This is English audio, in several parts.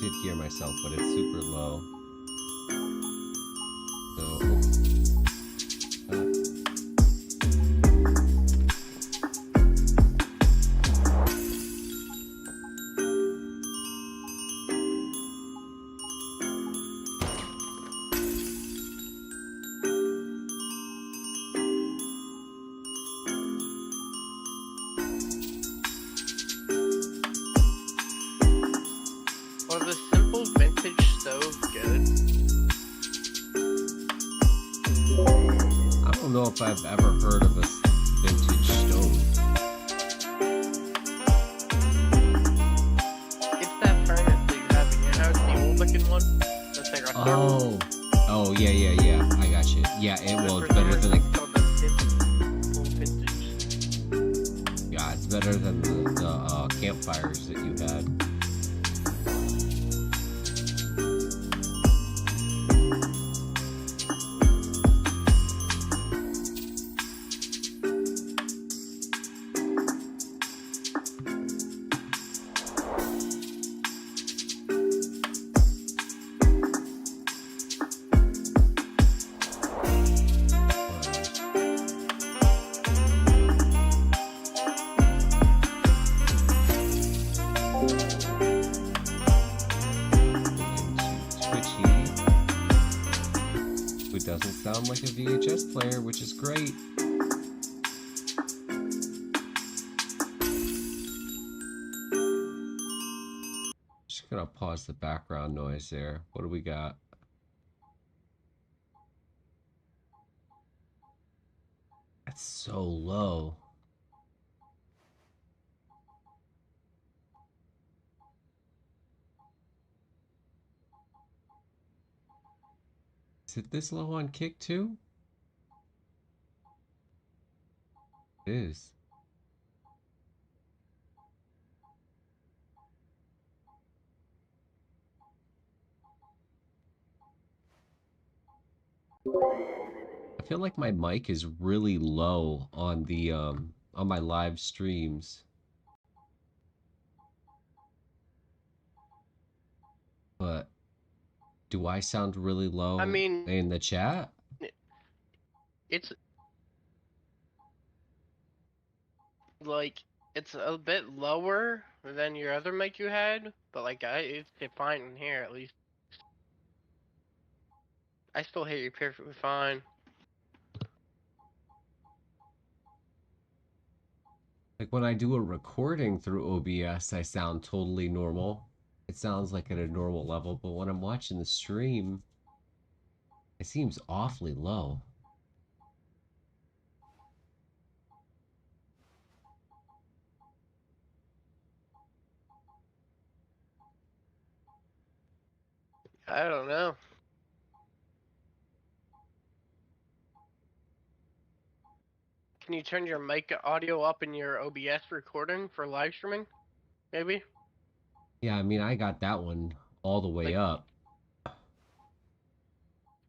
did hear myself, but it's super low. So, Was the simple vintage stove good? I don't know if I've ever heard of a vintage stove. It's that furnace that you have in your house, the old looking one. That's like a thermal. Oh, yeah. I got you. Yeah, it will. It's better than it's called the vintage. yeah, it's better than the campfires that you had. It doesn't sound like a VHS player, which is great. Just gonna pause the background noise there. What do we got? That's so low. Is it this low on kick too? It is. I feel like my mic is really low on the on my live streams. But do I sound really low I mean, in the chat? it's like it's a bit lower than your other mic you had, but like it's fine in here at least. I still hear you perfectly fine. Like when I do a recording through OBS, I sound totally normal. It sounds like at a normal level, but when I'm watching the stream, it seems awfully low. I don't know. Can you turn your mic audio up in your OBS recording for live streaming? Maybe? Yeah, I mean, I got that one all the way Like, up,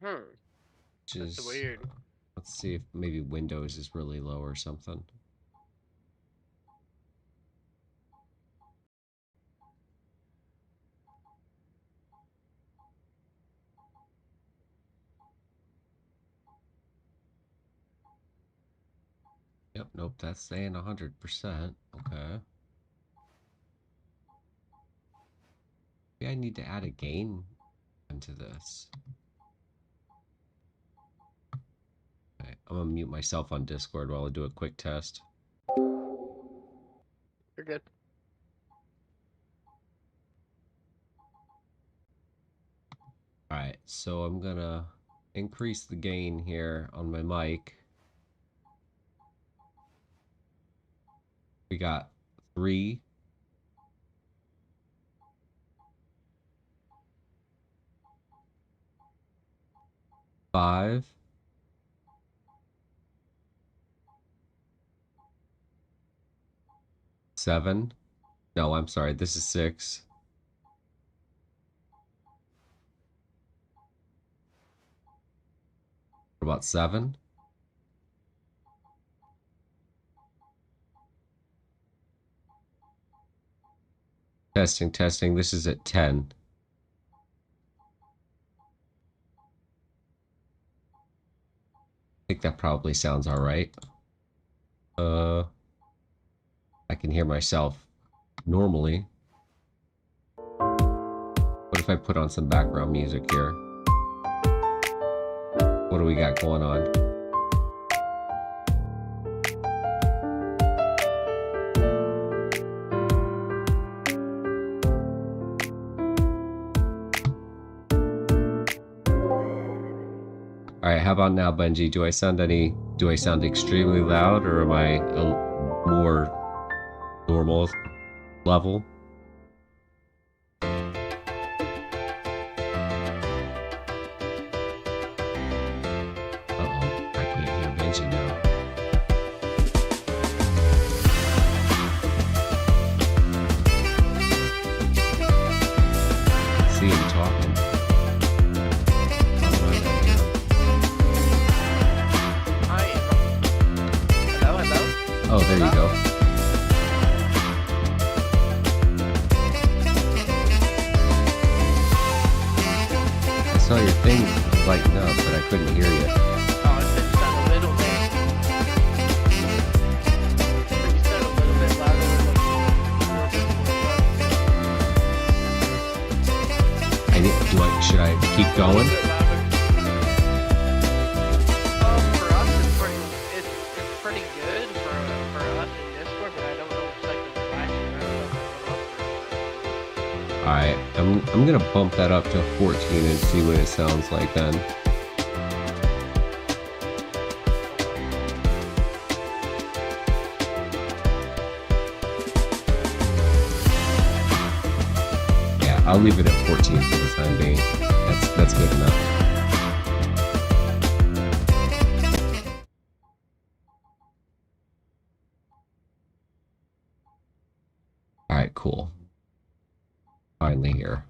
which that's is, weird. let's see if maybe Windows is really low or something. Yep, nope, that's saying 100%. Okay. Maybe I need to add a gain into this. Okay, I'm gonna mute myself on Discord while I do a quick test. You're good. Alright, so I'm gonna increase the gain here on my mic. We got 3, 5, 7. No, I'm sorry, this is 6. What about 7? Testing. This is at 10. think that probably sounds all right. I can hear myself normally. What if I put on some background music here? What do we got going on? All right, how about now, Benji? Do I sound extremely loud, or am I a more normal level? Uh-oh, I can't hear Benji now. See him talking. How do I not hear him? I am. Hello, hello. Oh, there you go. I saw your thing lighten up, but I couldn't hear you. Oh, it did sound a little bit. But you sound a little bit louder than what you Should I keep a going? little bit louder. For us, it's pretty good for us in Discord, but I don't know if it's like the flashing. I don't know what's going on. Alright, I'm gonna bump that up to 14 and see what it sounds like then. Yeah, I'll leave it at 14 for the time being. That's good enough. Alright, cool. Finally here.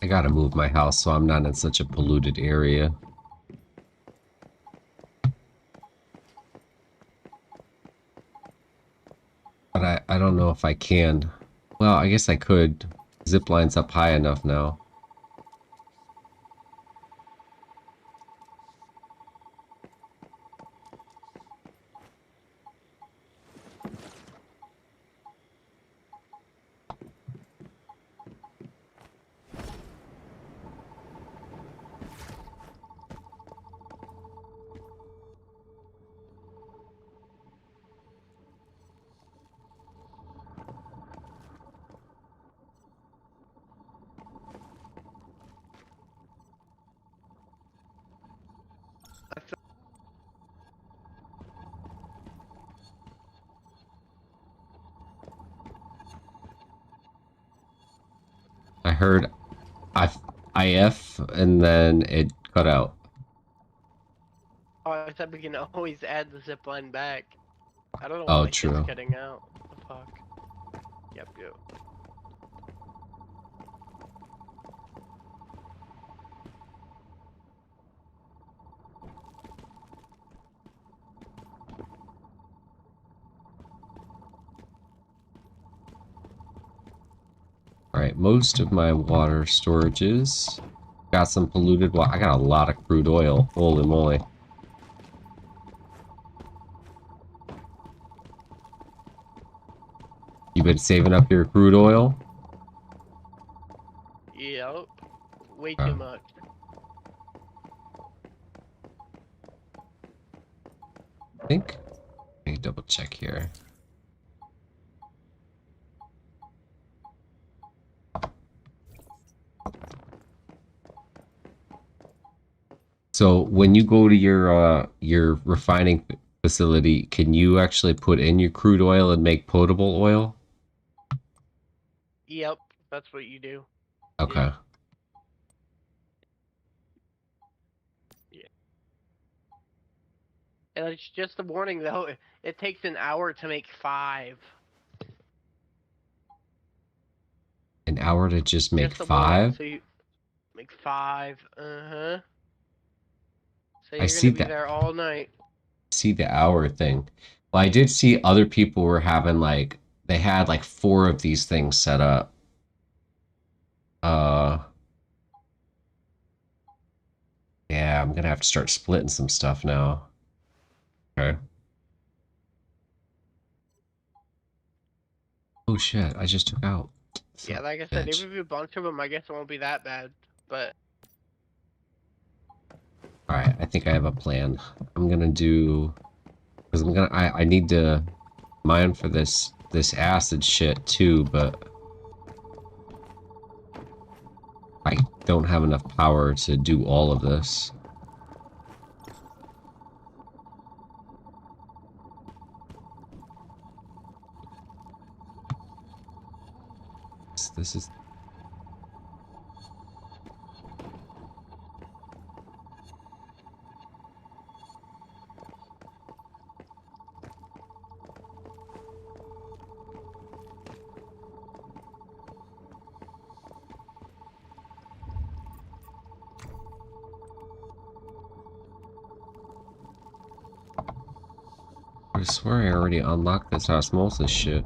I gotta move my house so I'm not in such a polluted area. But I don't know if I can. Well, I guess I could. Zip line's up high enough now. I heard IF and then it cut out. Oh, I thought we can always add the zip line back. I don't know Oh, why it keeps true. cutting out. What the fuck? Yep. Alright, most of my water storages. Got some polluted water. I got a lot of crude oil. Holy moly. You been saving up your crude oil? Yep. Way too much. I think. Let me double check here. So when you go to your refining facility, can you actually put in your crude oil and make potable oil? Yep. That's what you do. Okay. Yeah. And it's just a warning though. It takes an hour to make 5. An hour to just make Just a warning. 5? So you. Like 5. Uh-huh. So I you're see gonna be that. there all night. See the hour thing. Well, I did see other people were having like they had like four of these things set up. Uh, yeah, I'm gonna have to start splitting some stuff now. Okay. Oh shit! I just took out. Yeah, Son like I of a said, if bitch. you do a bunch of them, I guess it won't be that bad. But All right, I think I have a plan. I'm gonna do because I need to mine for this acid shit too, but I don't have enough power to do all of this. This is I swear I already unlocked this osmosis shit.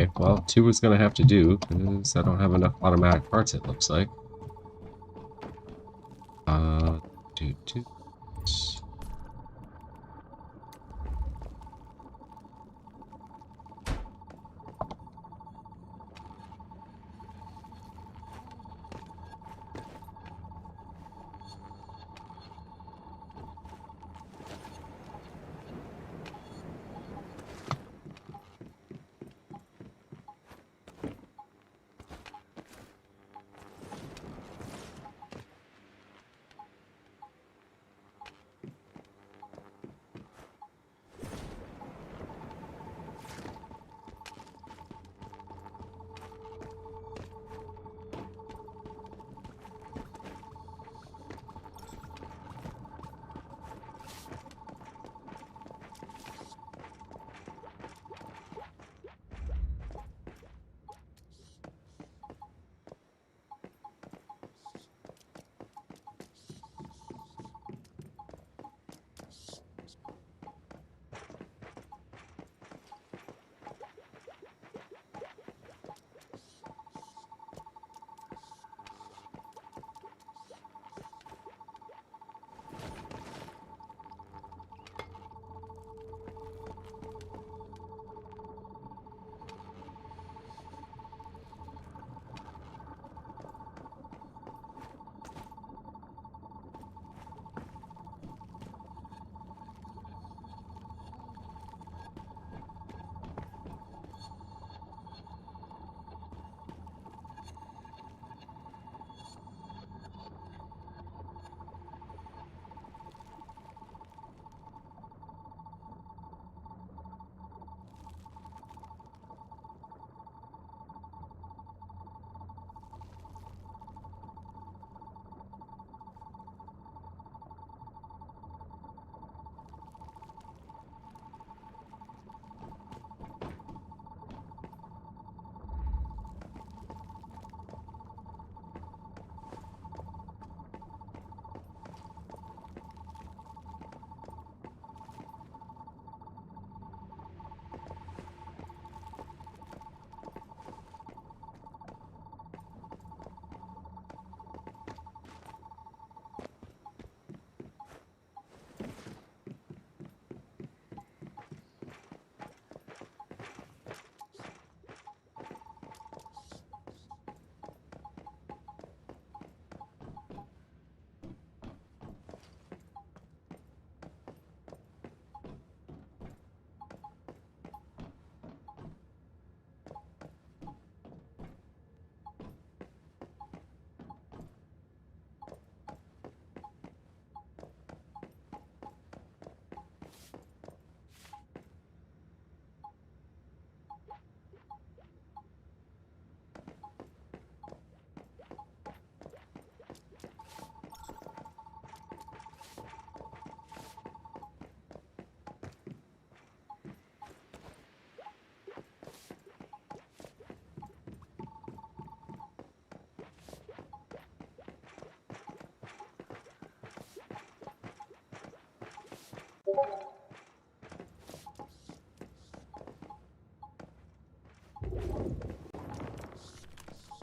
Okay, well, two is gonna have to do, because I don't have enough automatic parts, it looks like. Uh, do.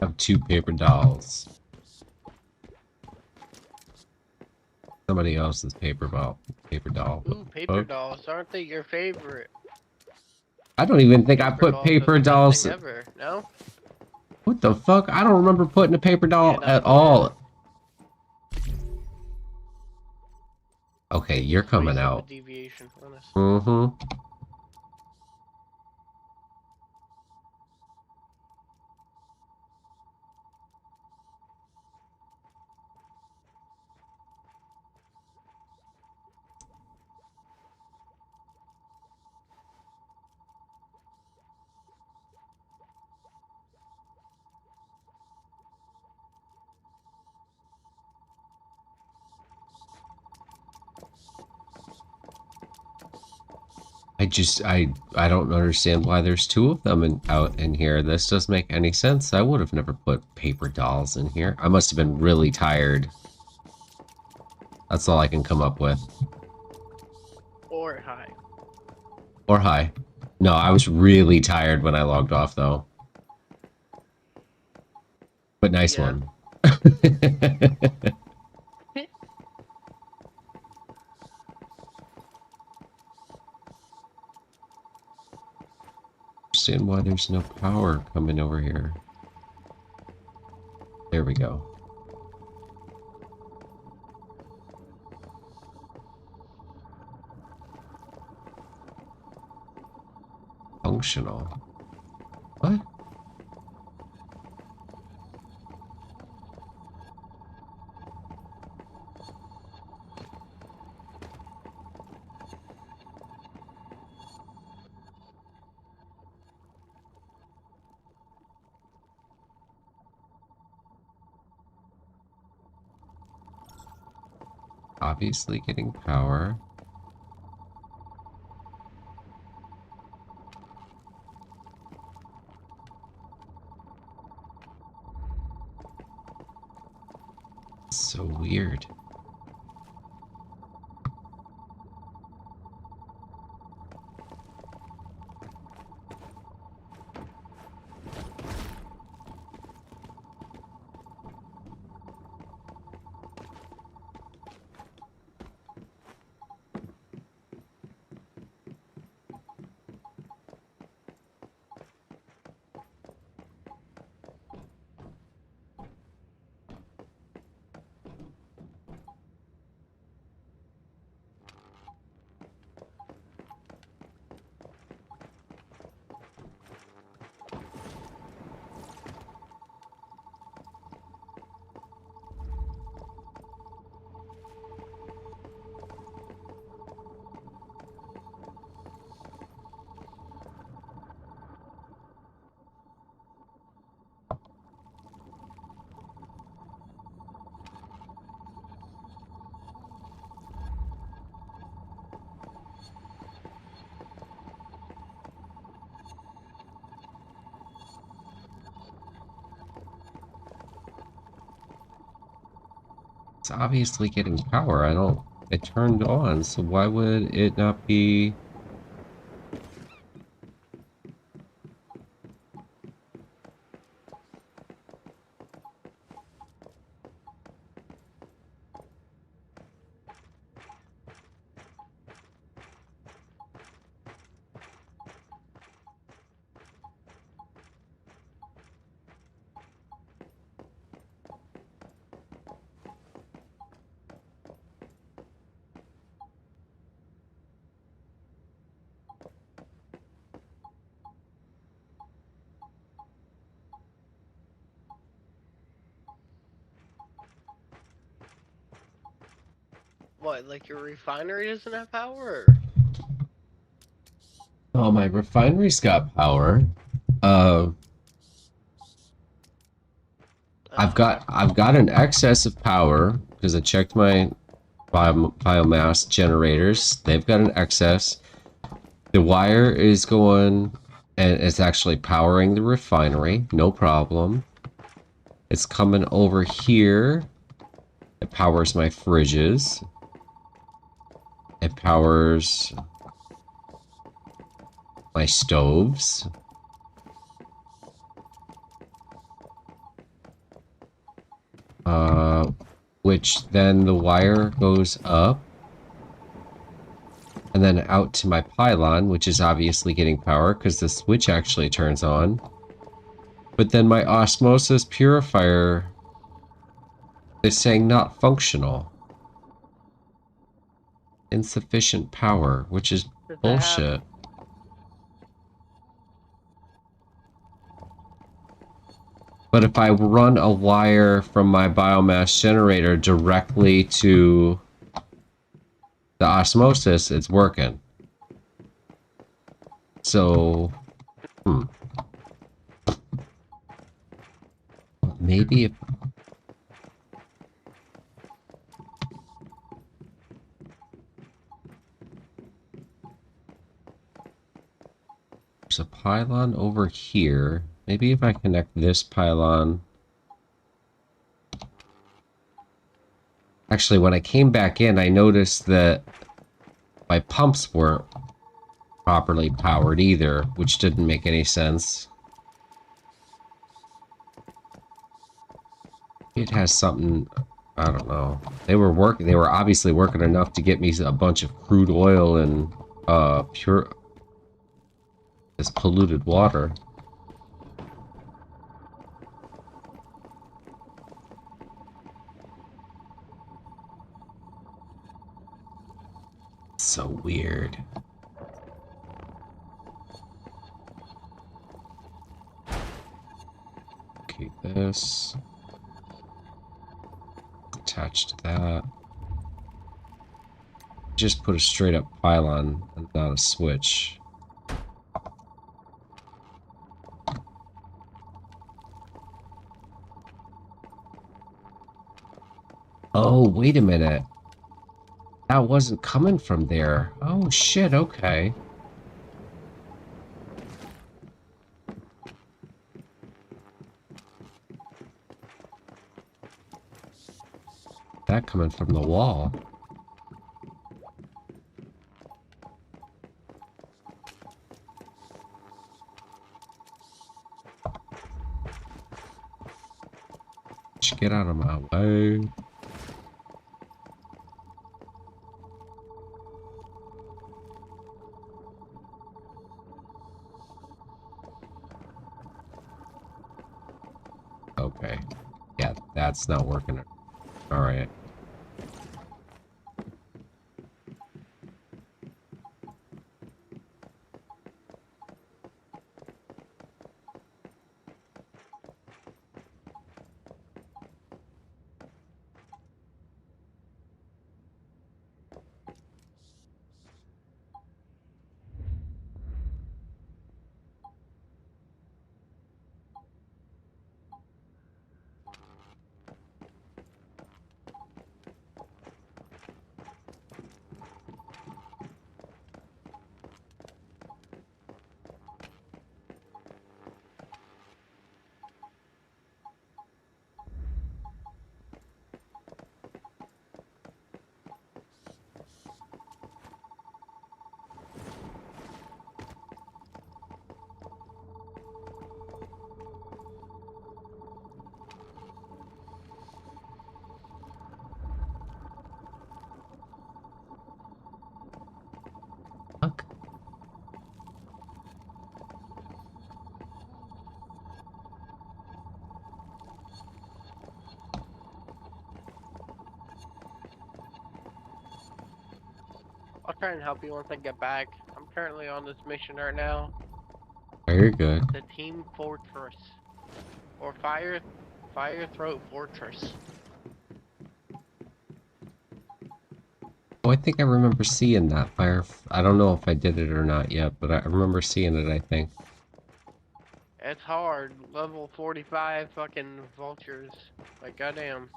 I have 2 paper dolls. Somebody else's paper doll. Ooh, paper Oh, dolls. Aren't they your favorite? I don't even think I Paper put dolls are paper the best thing dolls. ever. No? What the fuck? I don't remember putting a paper Yeah, doll at that's weird. all. Okay, you're coming Waste of a out. deviation, honest. Mm-hmm. I don't understand why there's 2 of them out in here. This doesn't make any sense. I would have never put paper dolls in here. I must have been really tired. That's all I can come up with. Or high. Or high. No, I was really tired when I logged off, though. But nice Yeah. one. Understand why there's no power coming over here. There we go. Functional. What? Obviously getting power. So weird. It's obviously getting power. It turned on, so why would it not be? What, like your refinery doesn't have power? Oh, my refinery's got power. I've Oh. got an excess of power because I checked my biomass generators. They've got an excess. The wire is going, and it's actually powering the refinery. No problem. It's coming over here. It powers my fridges. It powers my stoves. Which then the wire goes up and then out to my pylon, which is obviously getting power because the switch actually turns on. But then my osmosis purifier is saying not functional. Insufficient power, which is Does it have? bullshit. But if I run a wire from my biomass generator directly to the osmosis, it's working. So, maybe if there's a pylon over here, maybe if I connect this pylon. Actually, when I came back in, I noticed that my pumps weren't properly powered either, which didn't make any sense. It has something, I don't know. They were obviously working enough to get me a bunch of crude oil and pure this polluted water. So weird. Okay, this attached to that. Just put a straight up pylon and not a switch. Oh, wait a minute. That wasn't coming from there. Oh shit, okay. That coming from the wall. Just get out of my way. Okay. Yeah, that's not working. Alright. Fuck. I'll try and help you once I get back. I'm currently on this mission right now. Very good. The Team Fortress. Or Fire Throat Fortress. Oh, I think I remember seeing that fire. I don't know if I did it or not yet, but I remember seeing it, I think. It's hard. Level 45 fucking vultures. Like, goddamn.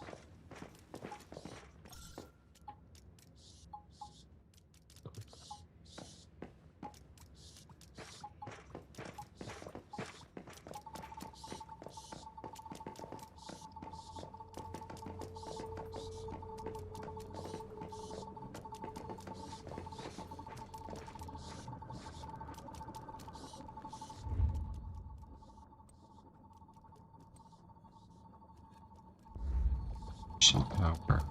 Power.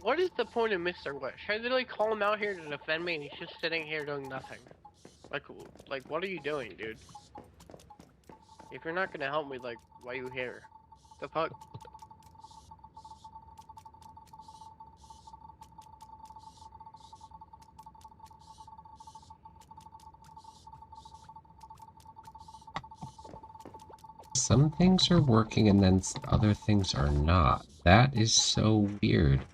What is the point of Mr. Wish? I literally call him out here to defend me, and he's just sitting here doing nothing. Like, what are you doing, dude? If you're not gonna help me, like, why are you here? The fuck? Some things are working and then other things are not. That is so weird.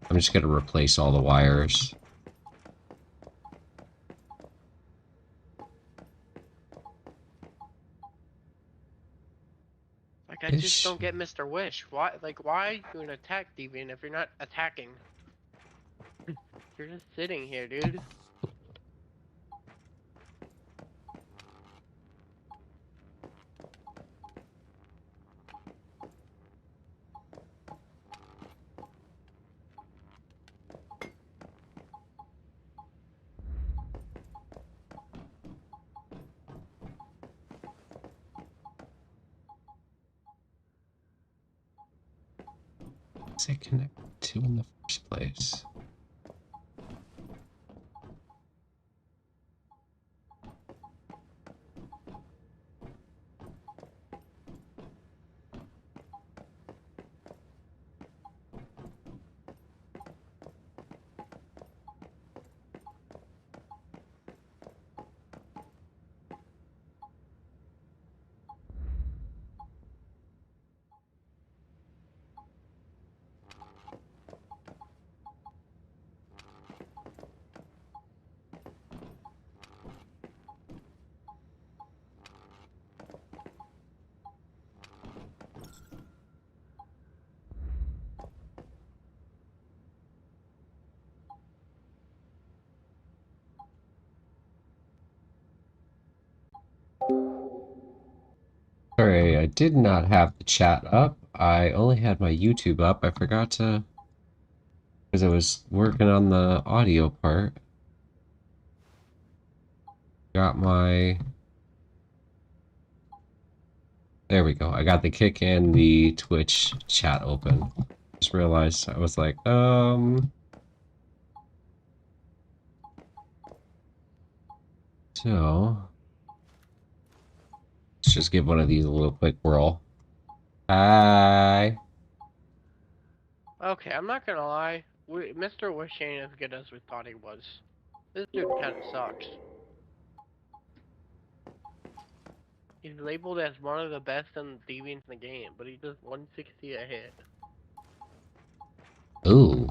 I'm just gonna replace all the wires. Like, I just don't get Mr. Wish. Why? Like, why you an attack deviant if you're not attacking? You're just sitting here, dude. What's it connected to in the first place? Sorry, I did not have the chat up. I only had my YouTube up. I forgot to... because I was working on the audio part. Got my... There we go. I got the Kick and the Twitch chat open. Just realized I was like, So... let's just give one of these a little quick whirl. Hi! Okay, I'm not gonna lie. Mr. Wish ain't as good as we thought he was. This dude kinda sucks. He's labeled as one of the best in deviants in the game, but he does 160 a hit. Ooh.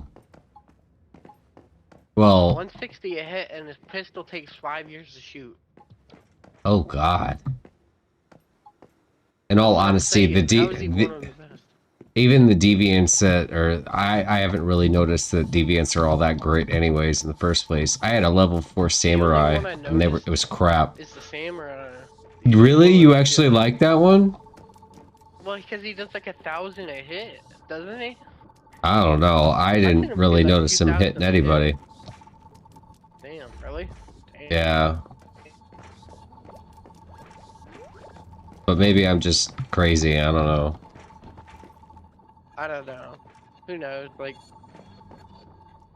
Well... 160 a hit, and his pistol takes 5 years to shoot. Oh god. In all honesty, even the deviants that are... I haven't really noticed that deviants are all that great anyways in the first place. I had a level 4 samurai, and it was crap. It's the samurai. Really? You actually like that one? Well, because he does like 1,000 a hit, doesn't he? I don't know. I didn't really notice him hitting anybody. Damn, really? Damn. Yeah. But maybe I'm just crazy, I don't know. I don't know. Who knows? Like,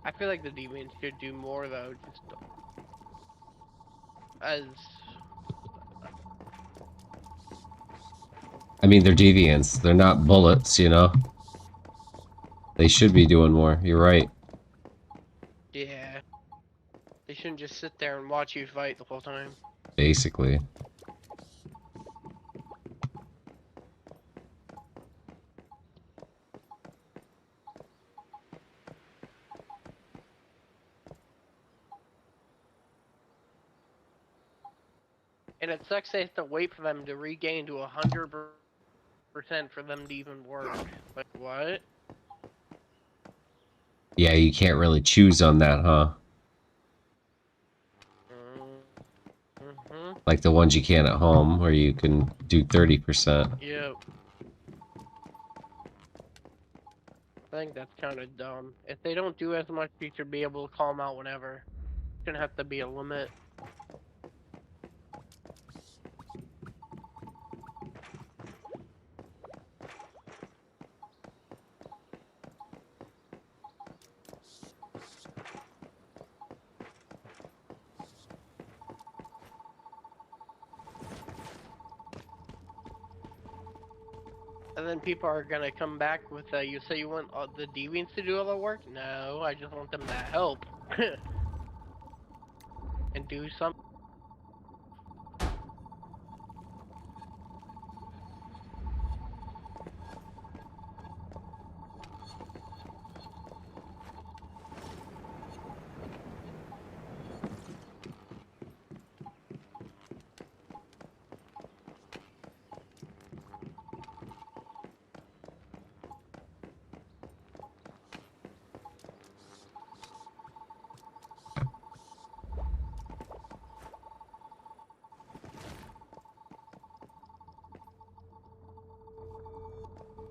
I feel like the deviants should do more though, just as... I mean, they're deviants. They're not bullets, you know? They should be doing more. You're right. Yeah. They shouldn't just sit there and watch you fight the whole time. Basically. And it sucks they have to wait for them to regain to 100% for them to even work. Like, what? Yeah, you can't really choose on that, huh? Mm-hmm. Like the ones you can at home, where you can do 30%. Yep. I think that's kind of dumb. If they don't do as much, you should be able to call them out whenever. Shouldn't have to be a limit. And then people are gonna come back with, you say you want the deviants to do all the work? No, I just want them to help. And do something.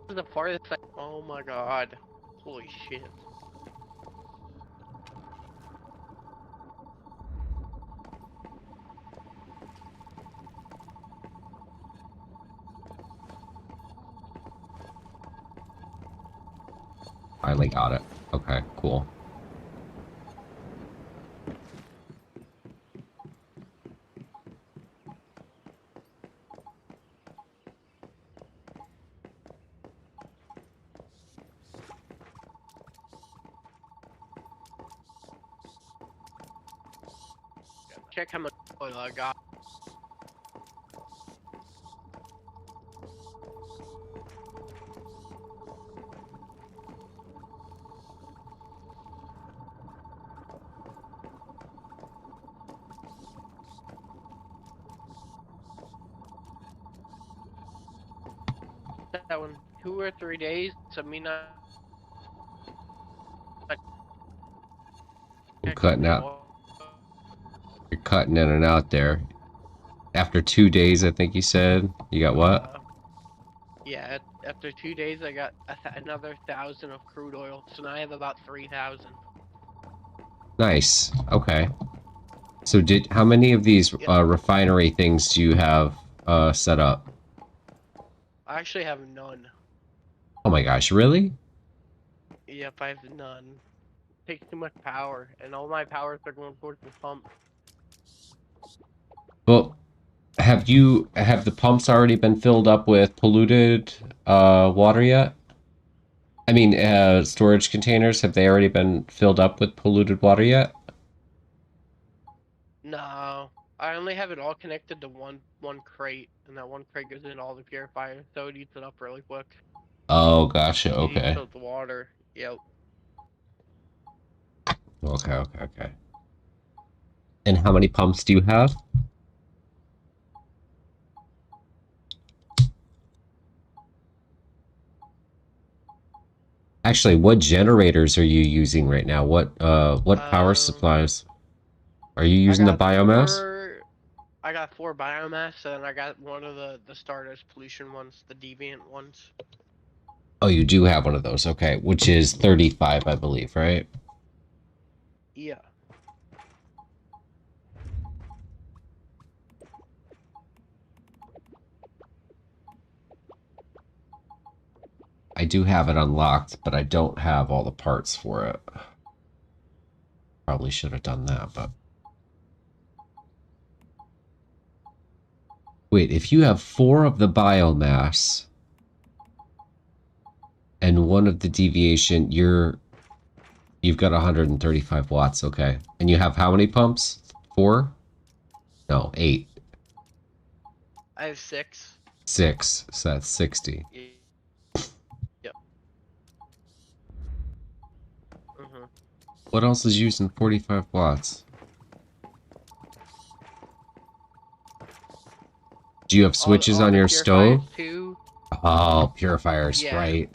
The farthest side. Oh my god. Holy shit. Finally got it. Okay, cool. Check how much oil I got. That one, 2 or 3 days of me not. You're cutting out. You're cutting in and out there. After 2 days, I think you said. You got what? Yeah, after 2 days, I got another 1,000 of crude oil, so now I have about 3,000. Nice. Okay. So how many of these refinery things do you have set up? I actually have none. Oh my gosh, really? Yep, I have none. It takes too much power, and all my powers are going towards the pump. Well, have the pumps already been filled up with polluted water yet? I mean, storage containers, have they already been filled up with polluted water yet? No, I only have it all connected to one crate, and that one crate goes in all the purifiers, so it eats it up really quick. Oh, gotcha. It eats Okay. up the water. Yep. Okay. And how many pumps do you have? Actually, what generators are you using right now? What power supplies? Are you using the biomass? I got 4 biomass, and I got one of the Stardust pollution ones, the deviant ones. Oh, you do have one of those. Okay, which is 35, I believe, right? Yeah. I do have it unlocked, but I don't have all the parts for it. Probably should have done that, but... Wait, if you have 4 of the biomass and 1 of the deviation, you've got 135 watts, okay. And you have how many pumps? 4? No, 8. I have 6. 6, so that's 60. Yep. What else is using 45 watts? Do you have switches on your stove? Too. Oh, purifiers, Yeah. right.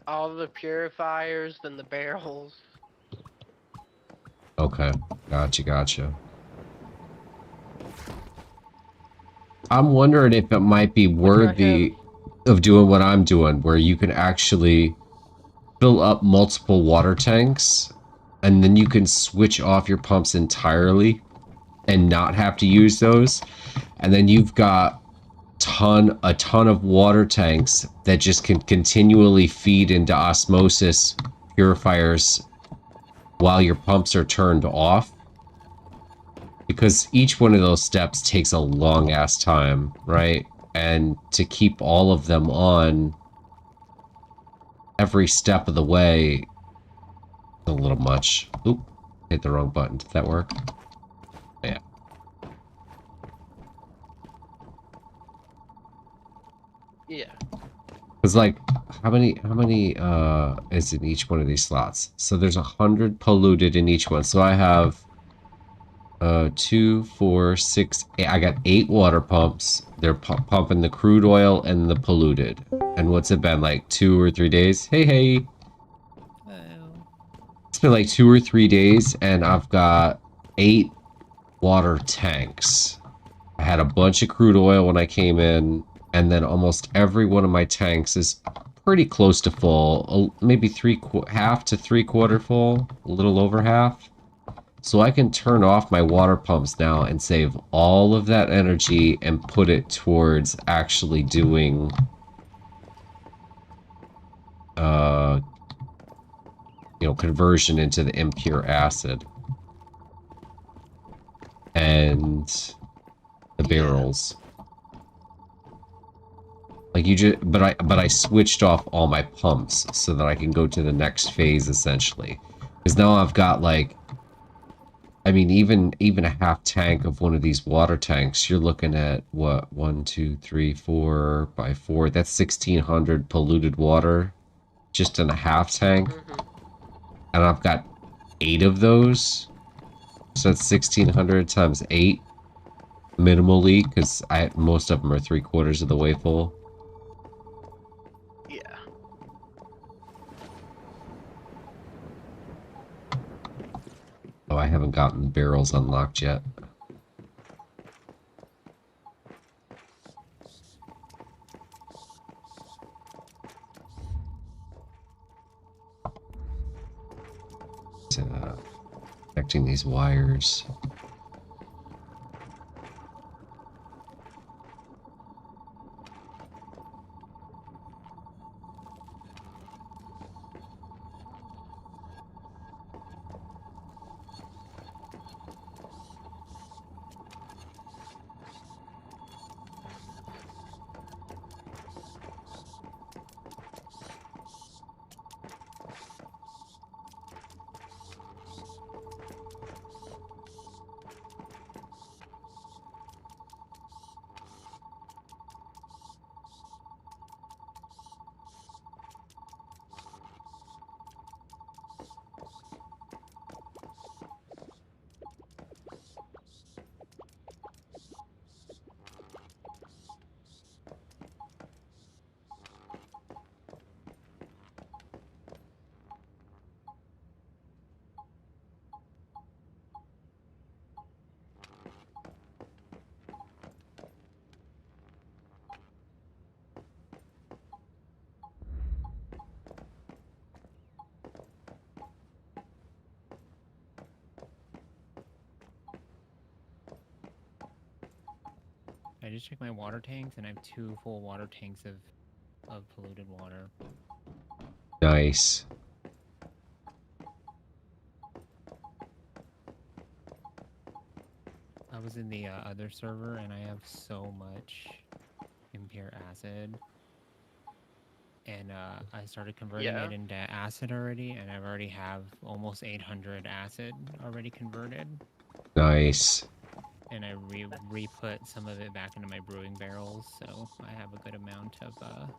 All the purifiers and the barrels. Okay, gotcha. I'm wondering if it might be worthy of doing what I'm doing, where you can actually fill up multiple water tanks, and then you can switch off your pumps entirely and not have to use those. And then you've got a ton of water tanks that just can continually feed into osmosis purifiers while your pumps are turned off. Because each one of those steps takes a long ass time, right? And to keep all of them on every step of the way. A little much. Oop, hit the wrong button. Did that work? Yeah. Yeah. Because like, how many is in each one of these slots? So there's 100 polluted in each one. So I have 2, 4, 6, 8. I got 8 water pumps. They're pumping the crude oil and the polluted. And what's it been, like 2 or 3 days? Hey, hey. Oh. It's been like 2 or 3 days, and I've got 8 water tanks. I had a bunch of crude oil when I came in, and then almost every one of my tanks is pretty close to full. Maybe half to 3/4 full, a little over half. So I can turn off my water pumps now and save all of that energy and put it towards actually doing uh conversion into the impure acid and the Yeah. barrels. Like but I switched off all my pumps so that I can go to the next phase essentially. Because now I've got like, I mean, even a half tank of one of these water tanks, you're looking at what, 1, 2, 3, 4 by 4. That's 1,600 polluted water just in a half tank, Mhm. and I've got 8 of those. So that's 1,600 times 8 minimally, because most of them are 3/4 of the way full. Yeah. Oh, I haven't gotten the barrels unlocked yet. Connecting these wires. I just checked my water tanks, and I have 2 full water tanks of polluted water. Nice. I was in the other server, and I have so much impure acid. And I started converting Yeah. it into acid already, and I already have almost 800 acid already converted. Nice. And I re-put some of it back into my brewing barrels, so I have a good amount of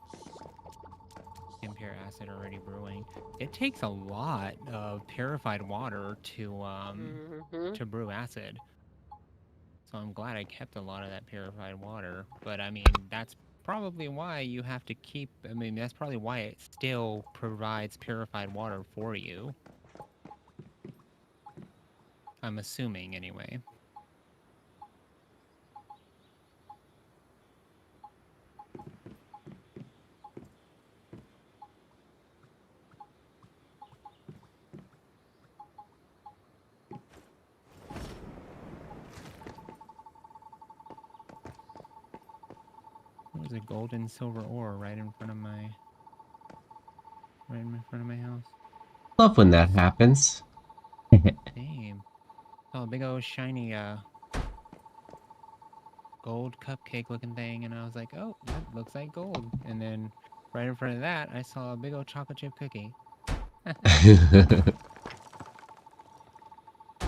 impure acid already brewing. It takes a lot of purified water Mhm. to brew acid. So I'm glad I kept a lot of that purified water. But I mean, that's probably why you have to keep, I mean, that's probably why it still provides purified water for you. I'm assuming anyway. There's a gold and silver ore right in front of my house. Love when that happens. Damn. Oh, a big old shiny gold cupcake looking thing, and I was like, oh, that looks like gold. And then Right in front of that, I saw a big old chocolate chip cookie.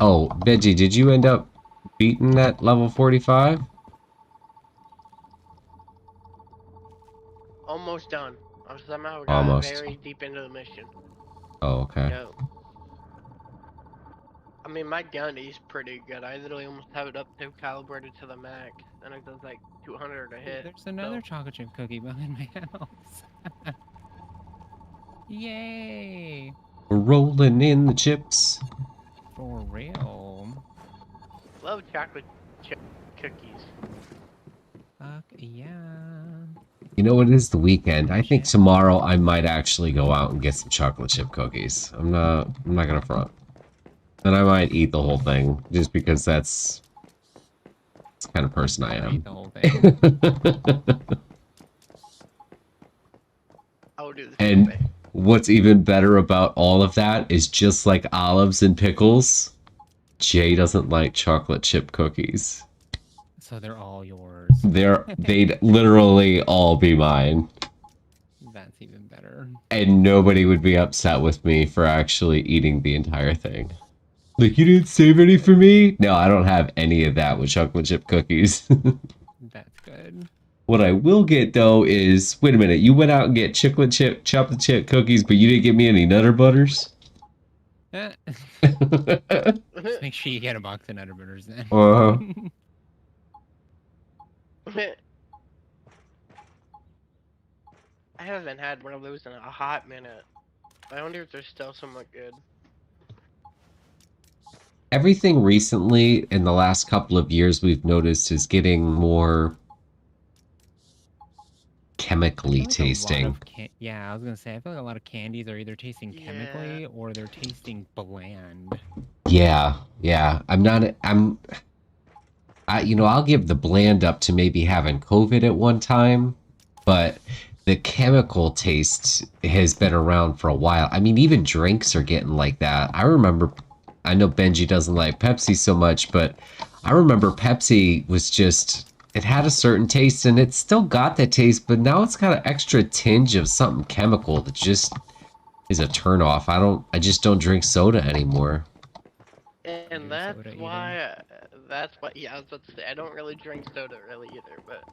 Oh, Benji, did you end up beating that level 45? Almost done. I somehow got Almost. very deep into the mission. Oh, okay. Yo. I mean, my gun is pretty good. I literally almost have it up to calibrated to the max, and it does like 200 a hit. There's another chocolate chip cookie behind my house. Yay! We're rolling in the chips. For real. Love chocolate chip cookies. Fuck yeah. You know, it is the weekend. I think Chip. tomorrow I might actually go out and get some chocolate chip cookies. I'm not gonna front. And I might eat the whole thing just because that's the kind of person I Eat am. the whole thing. I will do the same And thing. what's even better about all of that is just like olives and pickles, Jay doesn't like chocolate chip cookies. So they're all yours. They'd literally all be mine. That's even better. And nobody would be upset with me for actually eating the entire thing. Like, you didn't save any for me? No, I don't have any of that with chocolate chip cookies. That's good. What I will get, though, is... Wait a minute, you went out and get chocolate chip cookies, but you didn't give me any Nutter Butters? Just make sure you get a box of Nutter Butters then. Uh-huh. I haven't had one of those in a hot minute. I wonder if they're still somewhat good. Everything recently, in the last couple of years, we've noticed is getting more chemically tasting. Yeah, I was gonna say, I feel like a lot of candies are either tasting chemically or they're tasting bland. Yeah, yeah. I'll give the bland up to maybe having COVID at one time, but the chemical taste has been around for a while. I mean, even drinks are getting like that. I know Benji doesn't like Pepsi so much, but I remember Pepsi was just, it had a certain taste and it still got that taste, but now it's got an extra tinge of something chemical that just is a turnoff. I just don't drink soda anymore. And that's why, yeah, I was about to say, I don't really drink soda really either, but...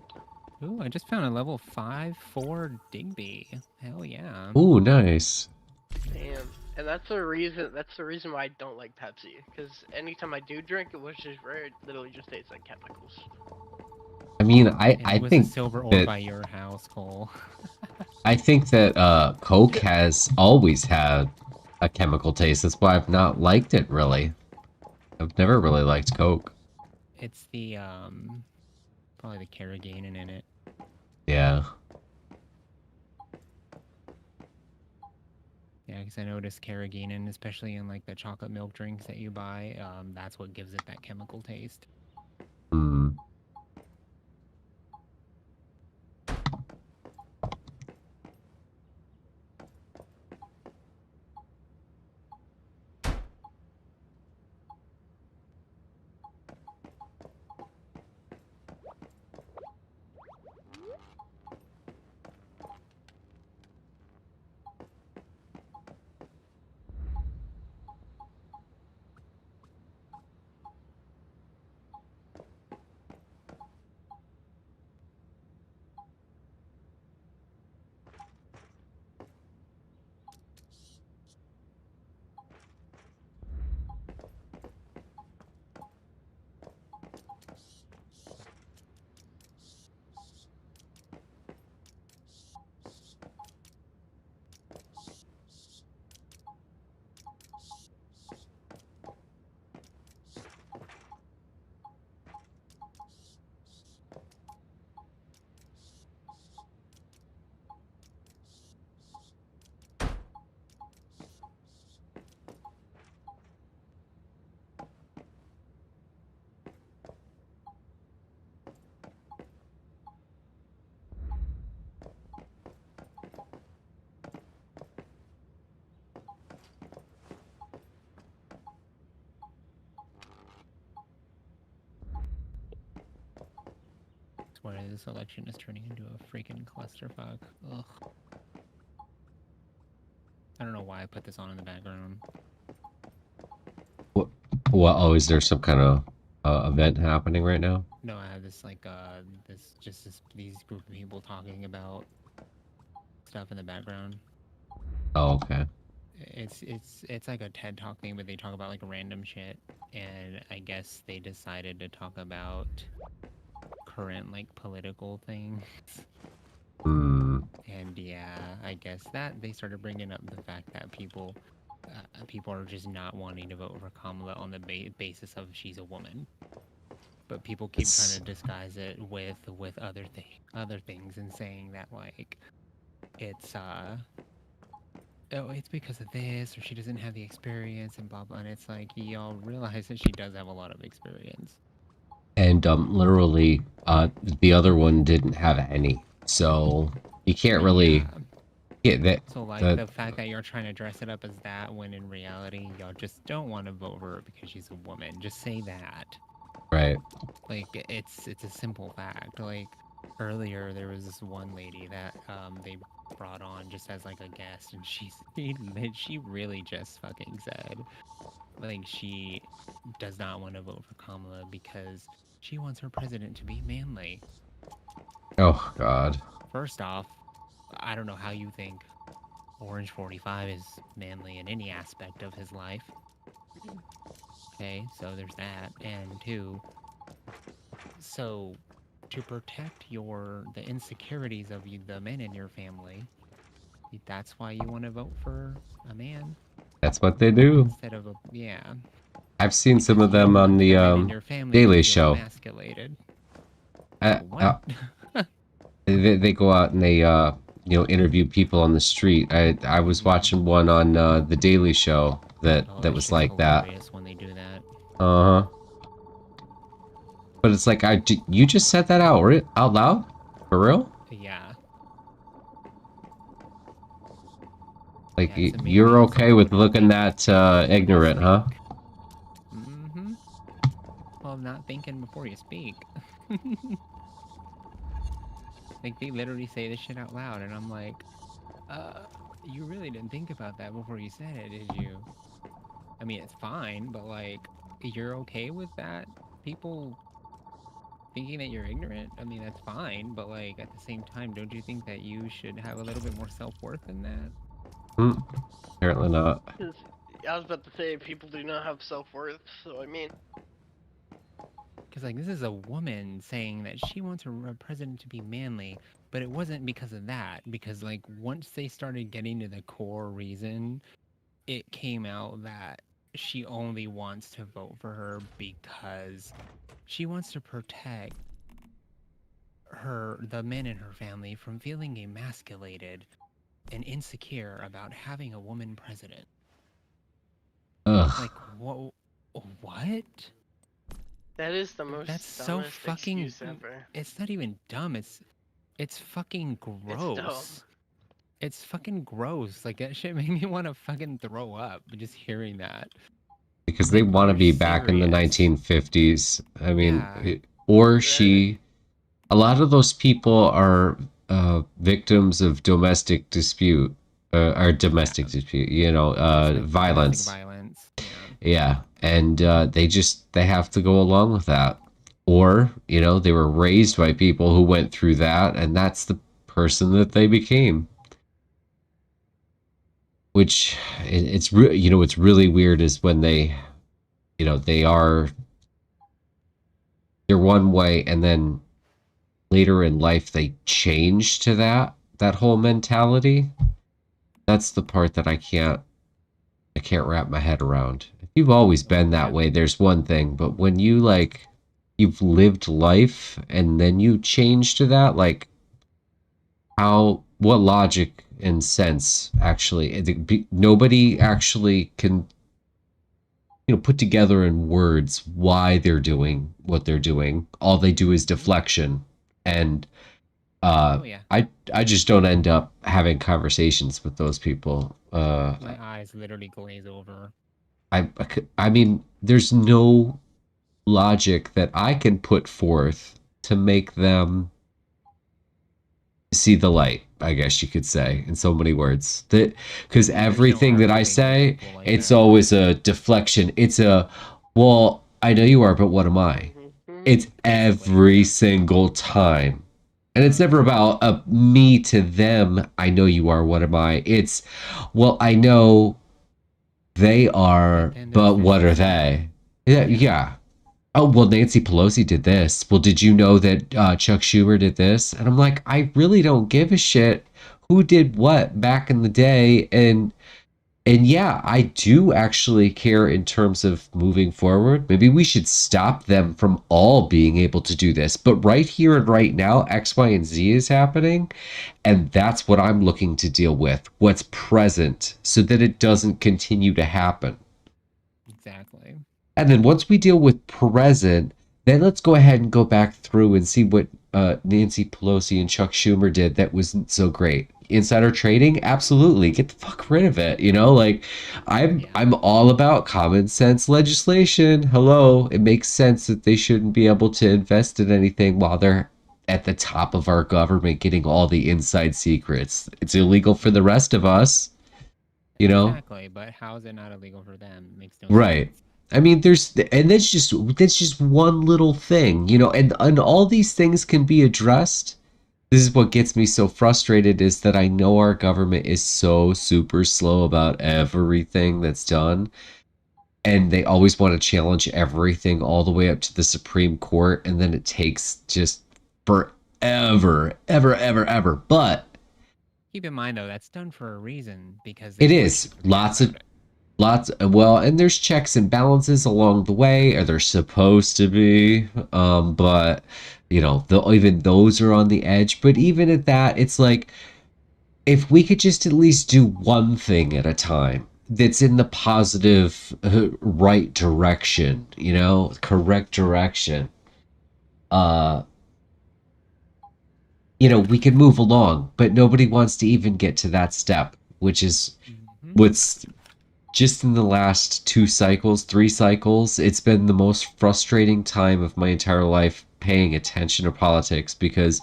Ooh, I just found a level 5-4 Digby. Hell yeah. Ooh, nice. Damn. And that's the reason why I don't like Pepsi, because anytime I do drink it, which is rare, it literally just tastes like chemicals. I mean, And I it was a think silver ore that by your house, Cole. Coke has always had a chemical taste. That's why I've not liked it really. I've never really liked Coke. It's the, probably the carrageenan in it. Yeah. Yeah, because I noticed carrageenan, especially in like the chocolate milk drinks that you buy, that's what gives it that chemical taste. Hmm. That's why this election is turning into a freaking clusterfuck. Ugh. I don't know why I put this on in the background. What? What? Oh, is there some kind of event happening right now? No, I have this like these group of people talking about stuff in the background. Oh, okay. It's like a TED Talk thing, but they talk about like random shit, and I guess they decided to talk about current like political things. Hmm. And yeah, I guess that they started bringing up the fact that people are just not wanting to vote for Kamala on the basis of she's a woman. But people keep trying to It's disguise it with other things and saying that like it's oh, it's because of this, or she doesn't have the experience, and blah blah. And it's like y'all realize that she does have a lot of experience. and literally, the other one didn't have any, so you can't really Yeah. get that. So like The the fact that you're trying to dress it up as that when in reality y'all just don't want to vote for her because she's a woman. Just say that. right. Like it's a simple fact. Like earlier there was this one lady that they brought on just as like a guest, and she really just fucking said like she does not want to vote for Kamala because she wants her president to be manly. Oh God. First off, I don't know how you think Orange 45 is manly in any aspect of his life. Okay, so there's that. And two, so to protect the insecurities of the men in your family, that's why you want to vote for a man That's what they do. instead of a yeah, I've seen some because of you don't them on want the the men in your family to Daily feel Show. emasculated. Uh, What? they go out and they interview people on the street. I was watching one on the Daily Show Oh, that it's was just like that. hilarious when they do that. Uh huh. But it's like you just said that out loud, for real? Yeah, Like yeah, it's you're amazing. okay Someone with would looking think that before they ignorant, huh? speak. Mm-hmm. Well, not thinking before you speak. Like, they literally say this shit out loud, and I'm like, you really didn't think about that before you said it, did you? I mean, it's fine, but like, you're okay with that? People thinking that you're ignorant? I mean, that's fine, but like, at the same time, don't you think that you should have a little bit more self-worth than that? Hmm, apparently not. 'Cause I was about to say people do not have self-worth, so I mean, Because, like, this is a woman saying that she wants her president to be manly, but it wasn't because of that. Because, like, once they started getting to the core reason, it came out that she only wants to vote for her because she wants to protect the men in her family from feeling emasculated and insecure about having a woman president. Ugh. Like, what? that is the most That's so dumbest fucking. excuse ever. It's not even dumb. It's fucking It's dumb. gross. It's fucking gross. Like that shit made me want to fucking throw up just hearing that. Because they Like, want to you're be back in the serious. 1950s. I mean, Yeah. or Right? she. A lot of those people are victims of domestic dispute, or Yeah. domestic dispute. Domestic Violence. violence. Yeah. Yeah, and they have to go along with that, or they were raised by people who went through that, and that's the person that they became. Which what's really weird is when they are they're one way, and then later in life they change to that whole mentality. That's the part that I can't wrap my head around. If you've always been that Yeah. way, there's one thing, but when you've lived life and then you change to that, like what logic and sense actually nobody actually can put together in words why they're doing what they're doing. All they do is Mhm. deflection, and uh Oh yeah. I just don't end up having conversations with those people. My eyes literally glaze over. I I mean, there's no logic that I can put forth to make them see the light, I guess you could say, in so many words. That because There's no everything that I arbitration say, people like it's that. always a deflection. It's a, well, I know you are, but what am I? It's Basically. every single time. And it's never Yeah. about me to them. I know you are. What am I? It's, well, I know they But are, then there's but this what are them. they? Yeah, Yeah. yeah. Oh, well, Nancy Pelosi did this. Well, did you know that Chuck Schumer did this? And I'm like, I really don't give a shit who did what back in the day. And yeah, I do actually care in terms of moving forward. Maybe we should stop them from all being able to do this. But right here and right now, X, Y, and Z is happening. And that's what I'm looking to deal with, what's present, so that it doesn't continue to happen. Exactly. And then once we deal with present, then let's go ahead and go back through and see what Nancy Pelosi and Chuck Schumer did that wasn't so great. Insider trading, absolutely. Get the fuck rid of it. You know, like Yeah. I'm all about common sense legislation. Hello, it makes sense that they shouldn't be able to invest in anything while they're at the top of our government getting all the inside secrets. It's illegal for the rest of us, you know? Exactly. But how is it not illegal for them? Makes no Right. sense. I mean, there's, and that's just one little thing, you know, and all these things can be addressed. This is what gets me so frustrated is that I know our government is so super slow about everything that's done, and they always want to challenge everything all the way up to the Supreme Court, and then it takes just forever, ever. But Keep in mind though, that's done for a reason because they it want is you to forget lots of about it. well, and there's checks and balances along the way, or they're supposed to be. But you know, even those are on the edge. But even at that, it's like if we could just at least do one thing at a time that's in the positive, right direction, you know, correct direction. Uh, you know, we can move along, but nobody wants to even get to that step, which is Hmm. what's just in the last 2 cycles, 3 cycles, it's been the most frustrating time of my entire life paying attention to politics because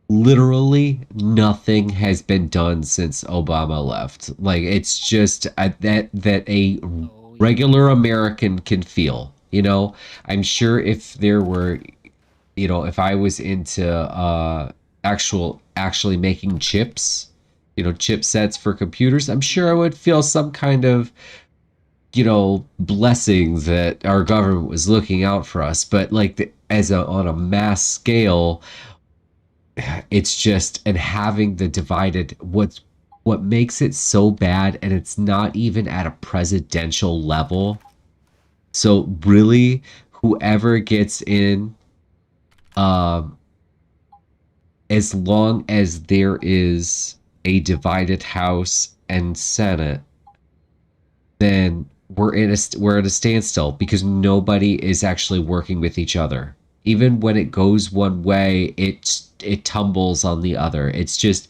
literally nothing has been done since Obama left. Like it's just that a Oh yeah. regular American can feel. You know, I'm sure if there were, you know, if I was into actually making chips, you know, chipsets for computers, I'm sure I Hmm. would feel some kind of, you know, blessings that our government was looking out for us. But like as a on a mass scale, it's just, and having the divided, what makes it so bad, and it's not even at a presidential level. So really, whoever gets in, um, as long as there is a divided House and Senate, then we're at a standstill because nobody is actually working with each other. Even when it goes one way, it tumbles on the other. It's just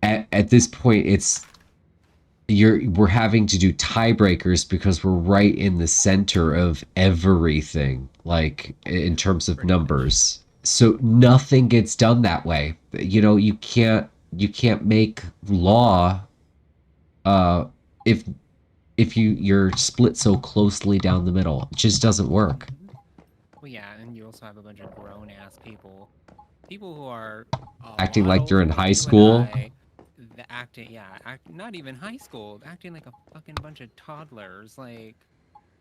at this point, it's we're having to do tiebreakers because we're right in the center of everything, like in terms of Pretty much. numbers. So nothing gets done that way. You know, you can't make law uh if you're split so closely down the middle. It just doesn't work. Hmm. Well, yeah, and you also have a bunch of grown ass people, people who are a Acting lot like they're older in than high you and school. I, the acting, yeah, not even high school, acting like a fucking bunch of toddlers, like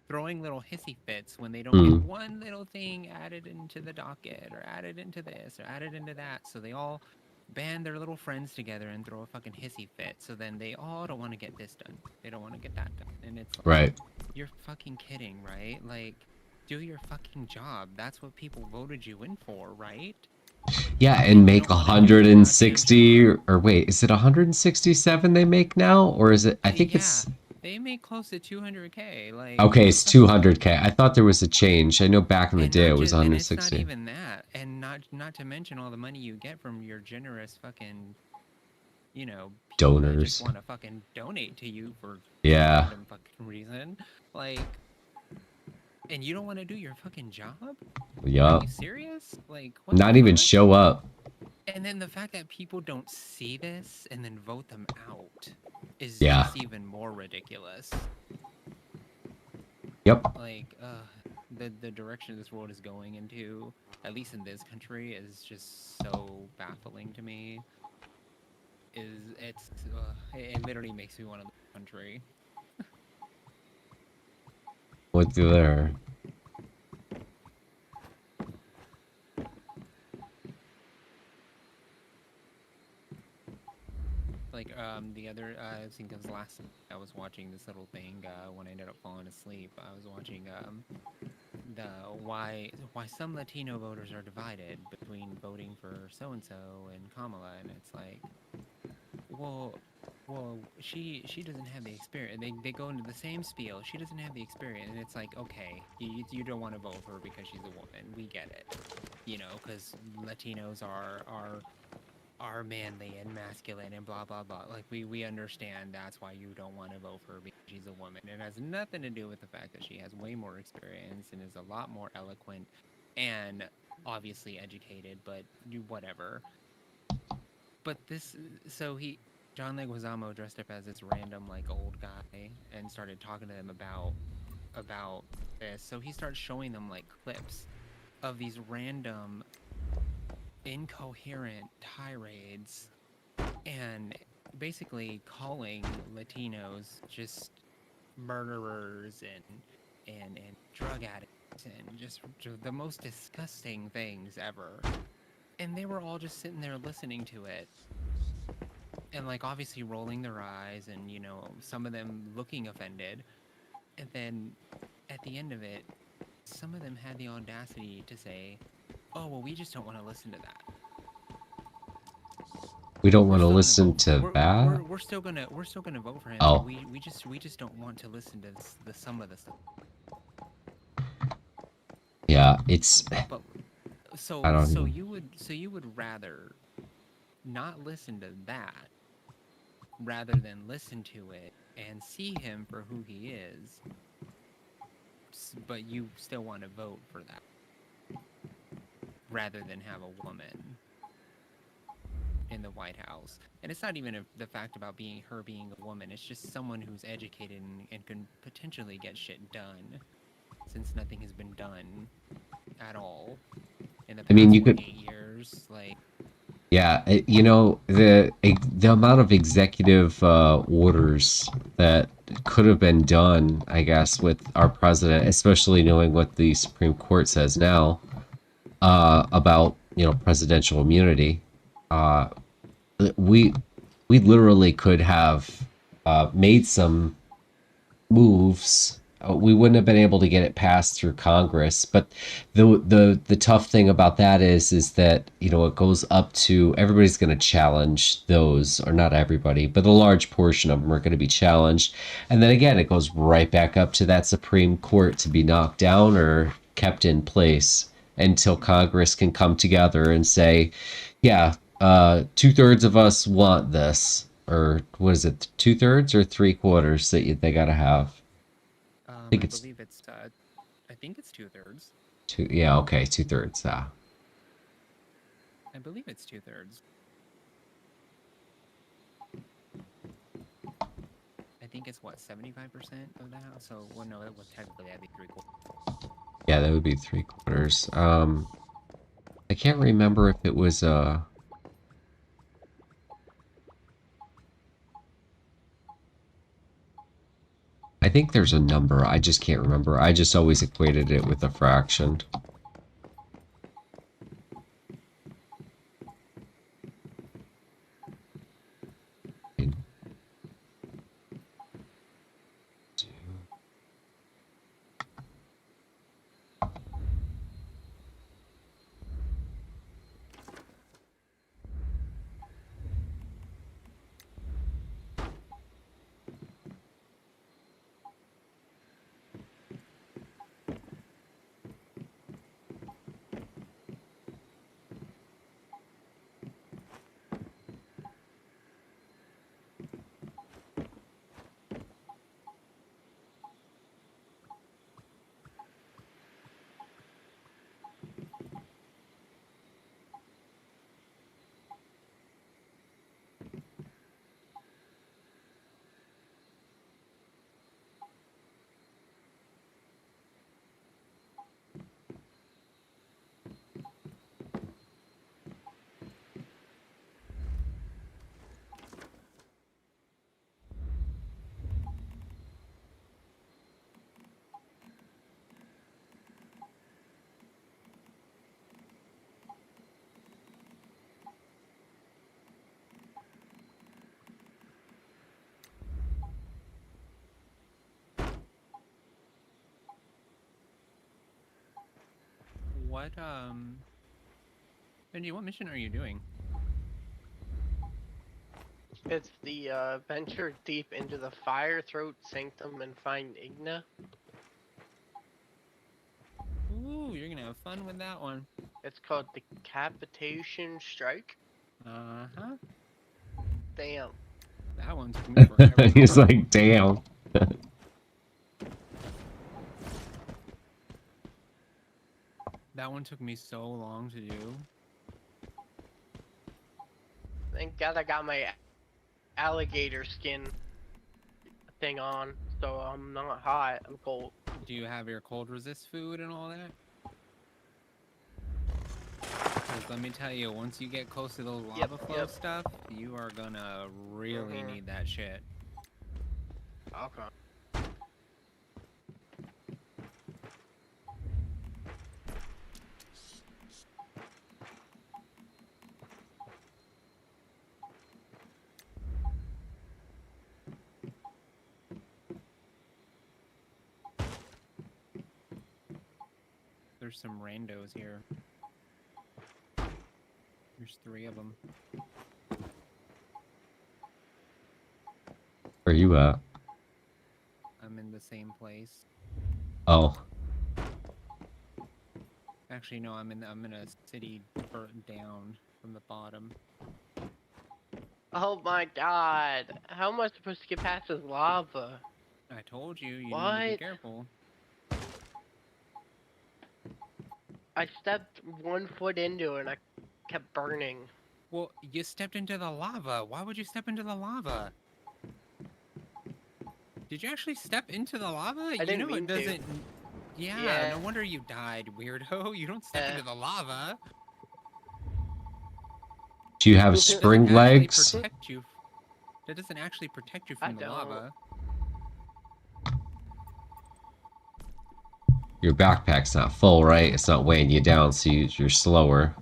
throwing little hissy fits when they don't get Mm. one little thing added into the docket or added into this or added into that. So they all band their little friends together and throw a fucking hissy fit. So then they all don't want to get this done. They don't want to get that done. And it's like, Right. you're fucking kidding, right? Like, do your fucking job. That's what people voted you in for, right? Yeah, and And you make don't want to do your goddamn 160, job. or wait, is it 167 they make now, or is it, I think Yeah, it's, they make close to 200K. Like, okay, what it's the fuck? 200K. I thought there was a change. I know back in the And day not it was just, and it's not 160. even that, and not to mention all the money you get from your generous fucking, people that just Donors. want to fucking donate to you for some Yeah. random fucking reason. Like, and you don't want to do your fucking job? Are Yup. you serious? Like, what the Not even fuck? show up. And then the fact that people don't see this and then vote them out is Yeah. just even more ridiculous. Yep. Like, the direction this world is going into, at least in this country, is just so baffling to me. It literally makes me want to leave the country. What's there? Like, the other, I think it was last night I was watching this little thing, when I ended up falling asleep. I was watching, the why some Latino voters are divided between voting for so and so and Kamala, and it's like, well, she doesn't have the experience. They go into the same spiel. She doesn't have the experience, and it's like, okay, you don't want to vote for her because she's a woman. We get it, you know, because Latinos are manly and masculine and blah blah blah. Like we understand that's why you don't want to vote for her because she's a woman. It has nothing to do with the fact that she has way more experience and is a lot more eloquent and obviously educated, but whatever. But this, so John Leguizamo dressed up as this random like old guy and started talking to them about this. So he starts showing them like clips of these random incoherent tirades and basically calling Latinos just murderers and drug addicts and just the most disgusting things ever. And they were all just sitting there listening to it and like obviously rolling their eyes and you know some of them looking offended. And then at the end of it, some of them had the audacity to say, "Oh, well, we just don't want to listen to that. We don't We're want to still gonna listen vote. to that. We're still gonna vote for him, but Oh, we just don't want to listen to the some of the stuff." yeah. It's. But I don't so know. you would rather not listen to that rather than listen to it and see him for who he is, but you still want to vote for that rather than have a woman in the White House. And it's not even the fact about being a woman. It's just someone who's educated and can potentially get shit done, since nothing has been done at all in the I mean, past you could. 8 years. Like, Yeah, you know the amount of executive orders that could have been done, I guess, with our president, especially knowing what the Supreme Court says now about presidential immunity. Uh, we we literally could have made some moves. We wouldn't have been able to get it passed through Congress, but the tough thing about that is that it goes up to everybody's going to challenge those, or not everybody, but a large portion of them are going to be challenged, and then again it goes right back up to that Supreme Court to be knocked down or kept in place until Congress can come together and say, yeah, 2/3 of us want this, or what is it, 2/3 or 3/4 that they got to have. I think I it's believe it's, I think it's 2/3. two. Yeah, okay, 2/3. I believe it's 2/3. I think it's what, 75% of the House. So, well, no, it was technically that'd be 3/4. Yeah, that would be 3/4. I can't remember if it was I think there's a number. I just can't remember. I just always equated it with a fraction. Benji, what mission are you doing? It's the venture deep into the fire throat sanctum and find Igna. Ooh, you're gonna have fun with that one. It's called Decapitation Strike. Uh-huh. Damn. That one took me forever. He's like, damn. That one took me so long to do. Thank God I got my alligator skin thing on, so I'm not hot. I'm cold. Do you have your cold resist food and all that? Because let me tell you, once you get close to those lava flow stuff, you are gonna really need that shit. Okay. There's some randos here. There's 3 of them. Where are you at? I'm in the same place. Oh. Actually, no, I'm in a city down from the bottom. Oh my God! How am I supposed to get past this lava? I told you, you need to be What? careful. I stepped 1 foot into it and I kept burning. Well, you stepped into the lava. Why would you step into the lava? Did you actually step into the lava? I You didn't know it mean to. doesn't. Yeah, Yeah. no wonder you died, weirdo. You don't step into the lava. Do you have That spring doesn't actually legs? protect you. That doesn't actually protect you from the lava. Your backpack's not full, right? It's not weighing you down, so you're slower.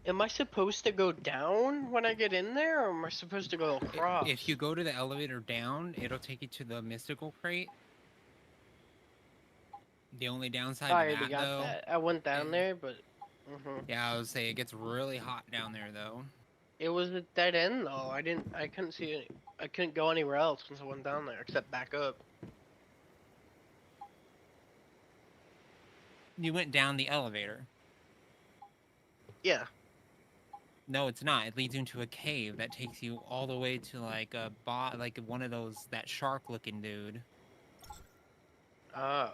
Am I supposed to go down when I get in there, or am I supposed to go across? If you go to the elevator down, it'll take you to the mystical crate. The only downside I to already that, got though... that. I went down there, but... Yeah, I would say it gets really hot down there, though. It was a dead end, though. I couldn't see it. I couldn't go anywhere else since I went down there, except back up. You went down the elevator. Yeah. No, it's not. It leads you into a cave that takes you all the way to like a like one of those, that shark-looking dude. Oh.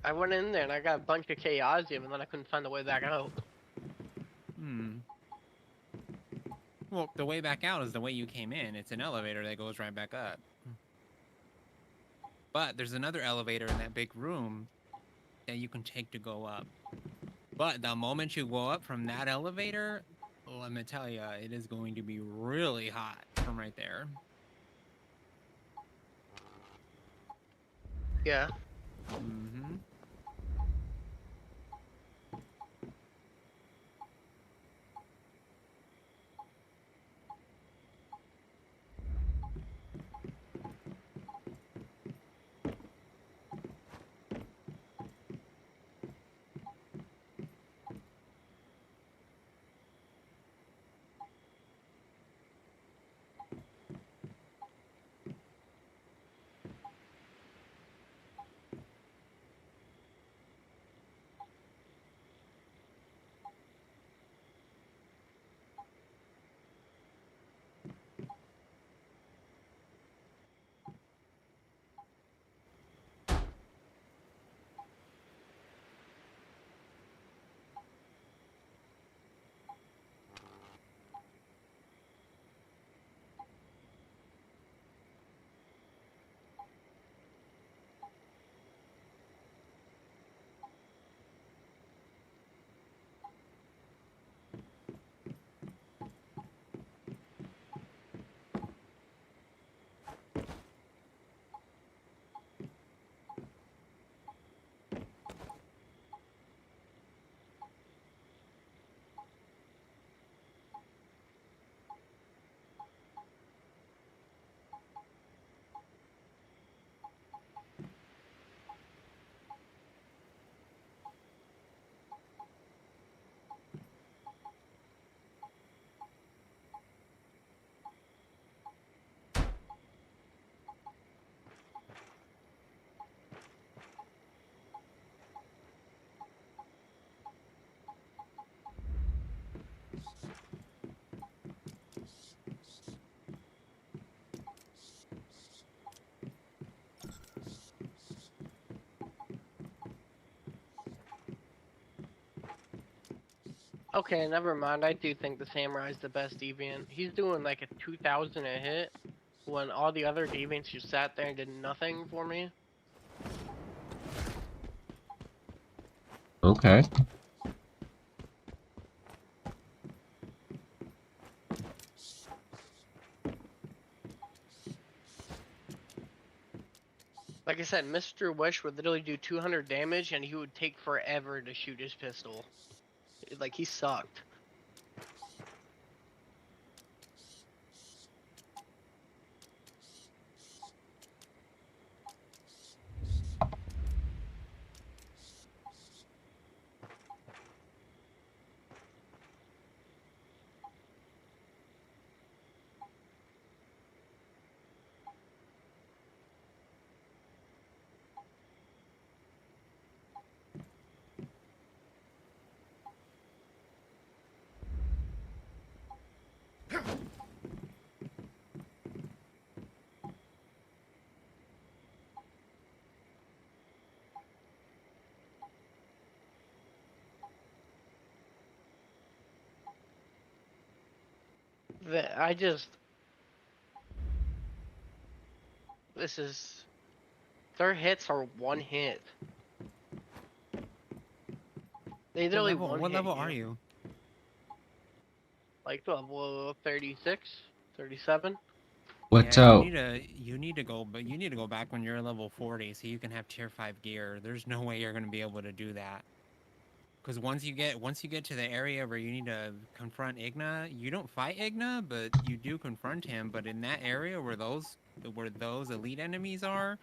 I went in there and I got a bunch of chaosium, and then I couldn't find the way back out. Well, the way back out is the way you came in. It's an elevator that goes right back up. But there's another elevator in that big room that you can take to go up. But the moment you go up from that elevator, let me tell you, it is going to be really hot from right there. Yeah. Okay, never mind. I do think the Samurai's the best deviant. He's doing like a 2,000 a hit when all the other deviants just sat there and did nothing for me. Okay. Like I said, Mr. Wish would literally do 200 damage and he would take forever to shoot his pistol. Like, he sucked. I just... This is... Their hits are one hit. They literally one What hit level you. are you? Like level 36, 37. What, Yeah, you need to go, but you need to go back when you're level 40 so you can have tier 5 gear. There's no way you're gonna be able to do that. Because once you get to the area where you need to confront Igna, you don't fight Igna, but you do confront him. But in that area where those elite enemies are,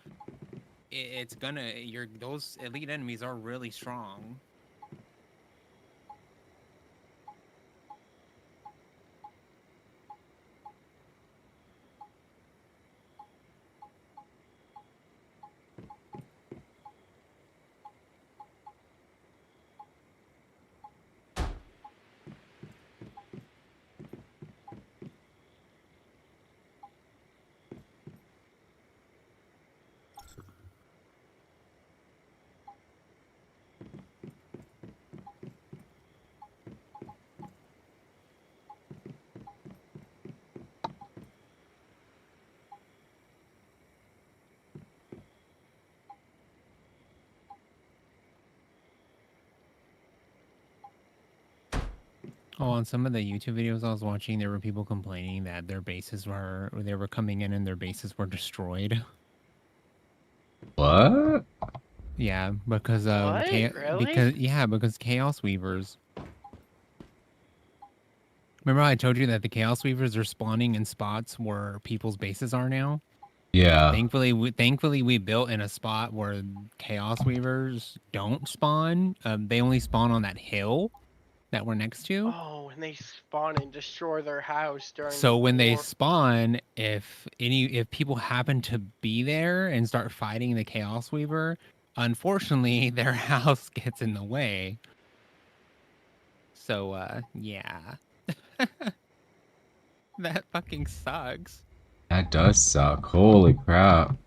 it's gonna those elite enemies are really strong. Oh, on some of the YouTube videos I was watching, there were people complaining that they were coming in and their bases were destroyed. what? Yeah, because What? Really? because Chaos Weavers. Remember I told you that the Chaos Weavers are spawning in spots where people's bases are now? Yeah. Thankfully we built in a spot where Chaos Weavers don't spawn. They only spawn on that hill that we're next to. Oh, and they spawn and destroy their house during the So when they war. spawn, if people happen to be there and start fighting the Chaos Weaver, unfortunately their house gets in the way. So yeah. That fucking sucks. That does suck. Holy crap.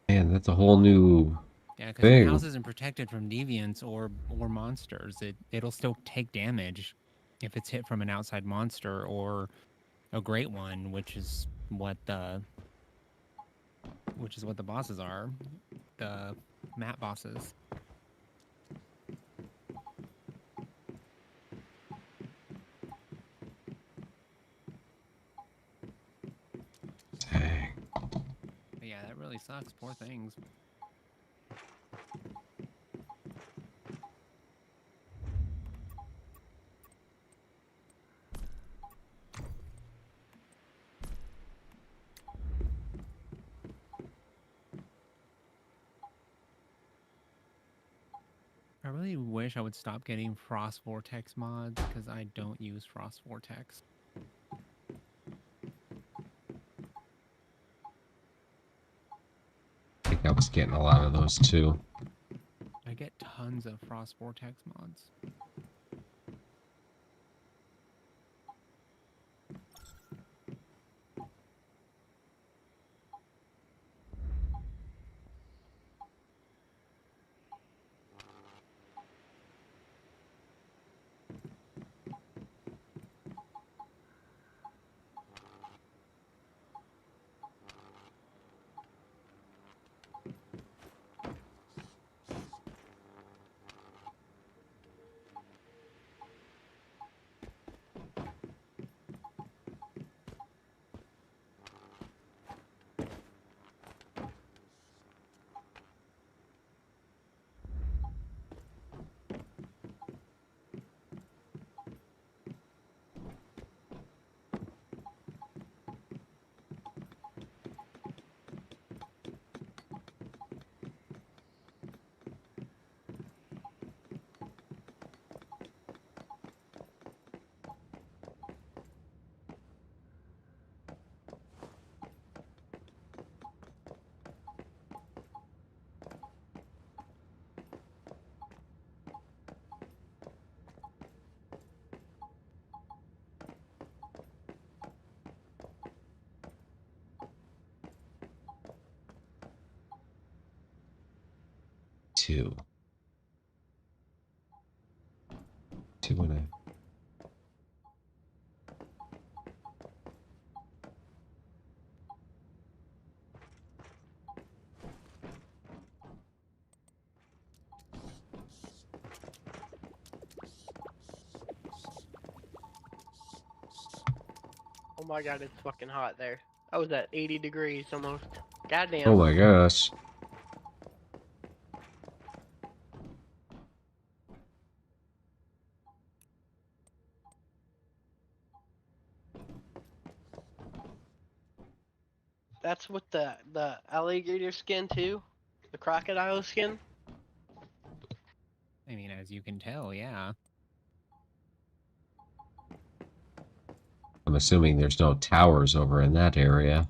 Man, that's a whole new Yeah, because your house thing. isn't protected from deviants or monsters. It'll still take damage if it's hit from an outside monster or a great one, which is what the bosses are, the map bosses. Dang. But yeah, that really sucks. Poor things. I really wish I would stop getting Frost Vortex mods because I don't use Frost Vortex. I think I was getting a lot of those too. I get tons of Frost Vortex mods. 2. 2 and a... Oh my god, it's fucking hot there. I was at 80 degrees almost. Oh Goddamn. my gosh. That's with the alligator skin too? The crocodile skin? I mean, as you can tell, yeah. I'm assuming there's no towers over in that area.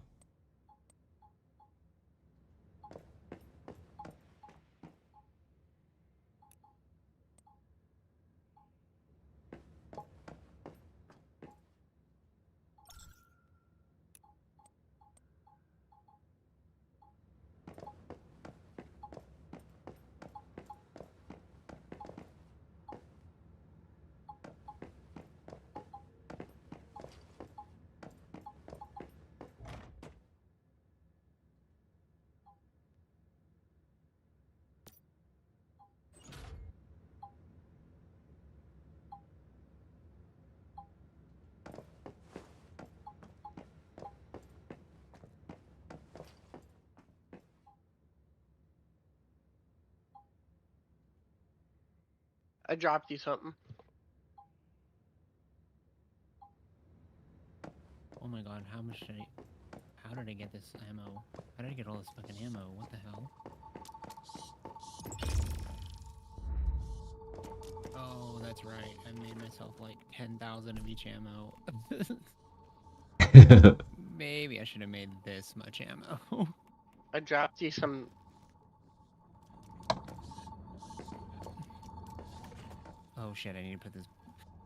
I dropped you something. Oh my god, how did I get this ammo? How did I get all this fucking ammo? What the hell? Oh, that's right. I made myself like 10,000 of each ammo. Maybe I should have made this much ammo. I dropped you some. Oh shit, I need to put this...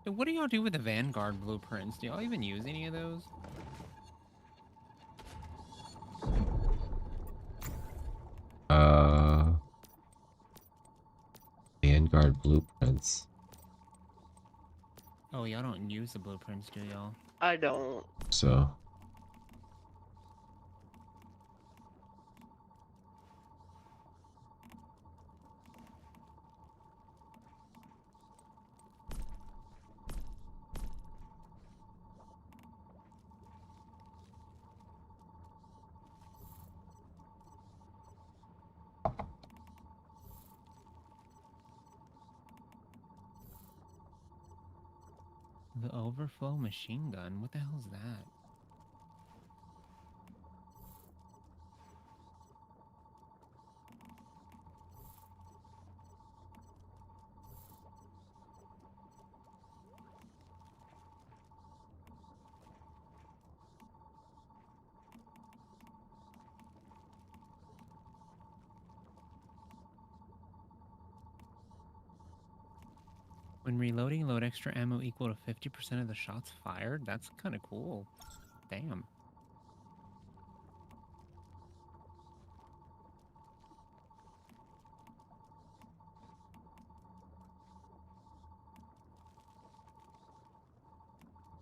So what do y'all do with the Vanguard blueprints? Do y'all even use any of those? Vanguard blueprints. Oh, y'all don't use the blueprints, do y'all? I don't. So... The overflow machine gun? What the hell is that? When reloading, load extra ammo equal to 50% of the shots fired? That's kind of cool. Damn.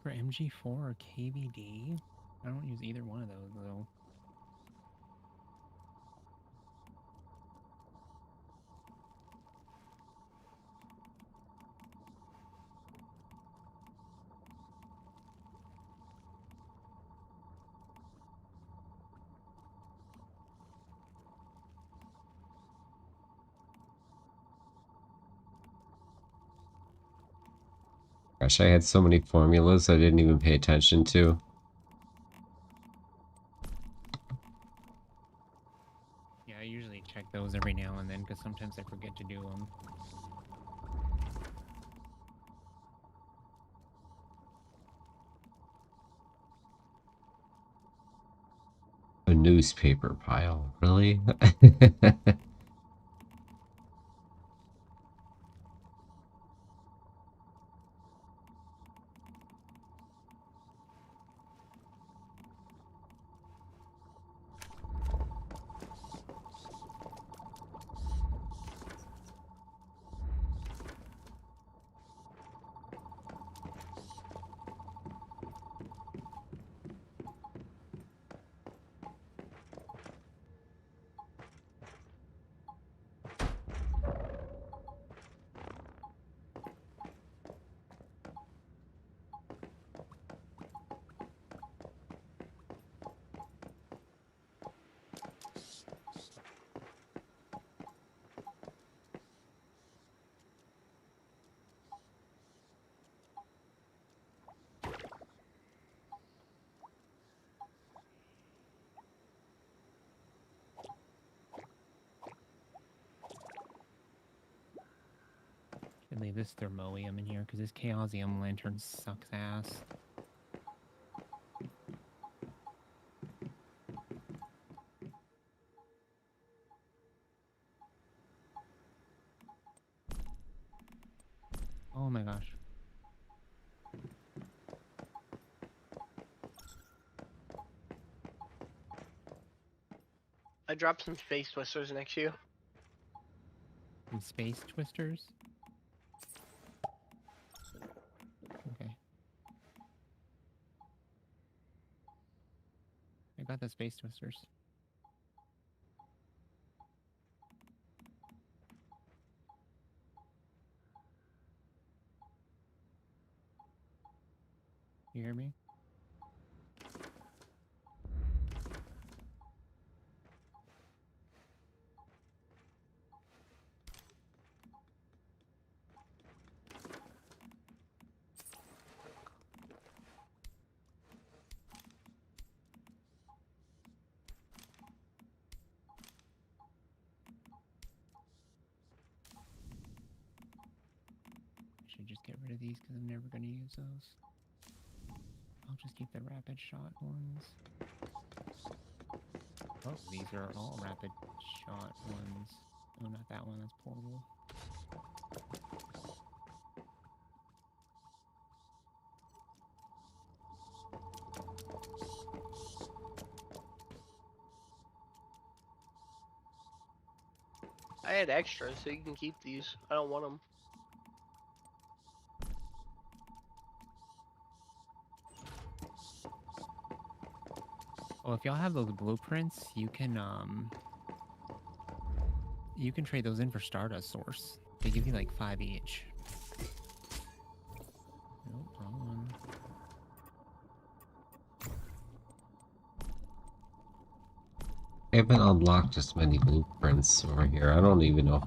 For MG4 or KVD? I don't use either one of those, though. Gosh, I had so many formulas I didn't even pay attention to. Yeah, I usually check those every now and then, because sometimes I forget to do them. A newspaper pile, really? should leave this thermoium in here because this chaosium lantern sucks ass. Oh my gosh. I dropped some space twisters next to you. Some space twisters? Okay. I got the space twisters. You hear me? Should just get rid of these because I'm never going to use those. I'll just keep the rapid shot ones. Oh, these are all rapid shot ones. Oh, not that one. That's portable. I had extras, so you can keep these. I don't want them. Oh, if y'all have those blueprints, you can trade those in for Stardust Source. They give you like 5 each. Nope, wrong one. I haven't unlocked as many blueprints over here. I don't even know.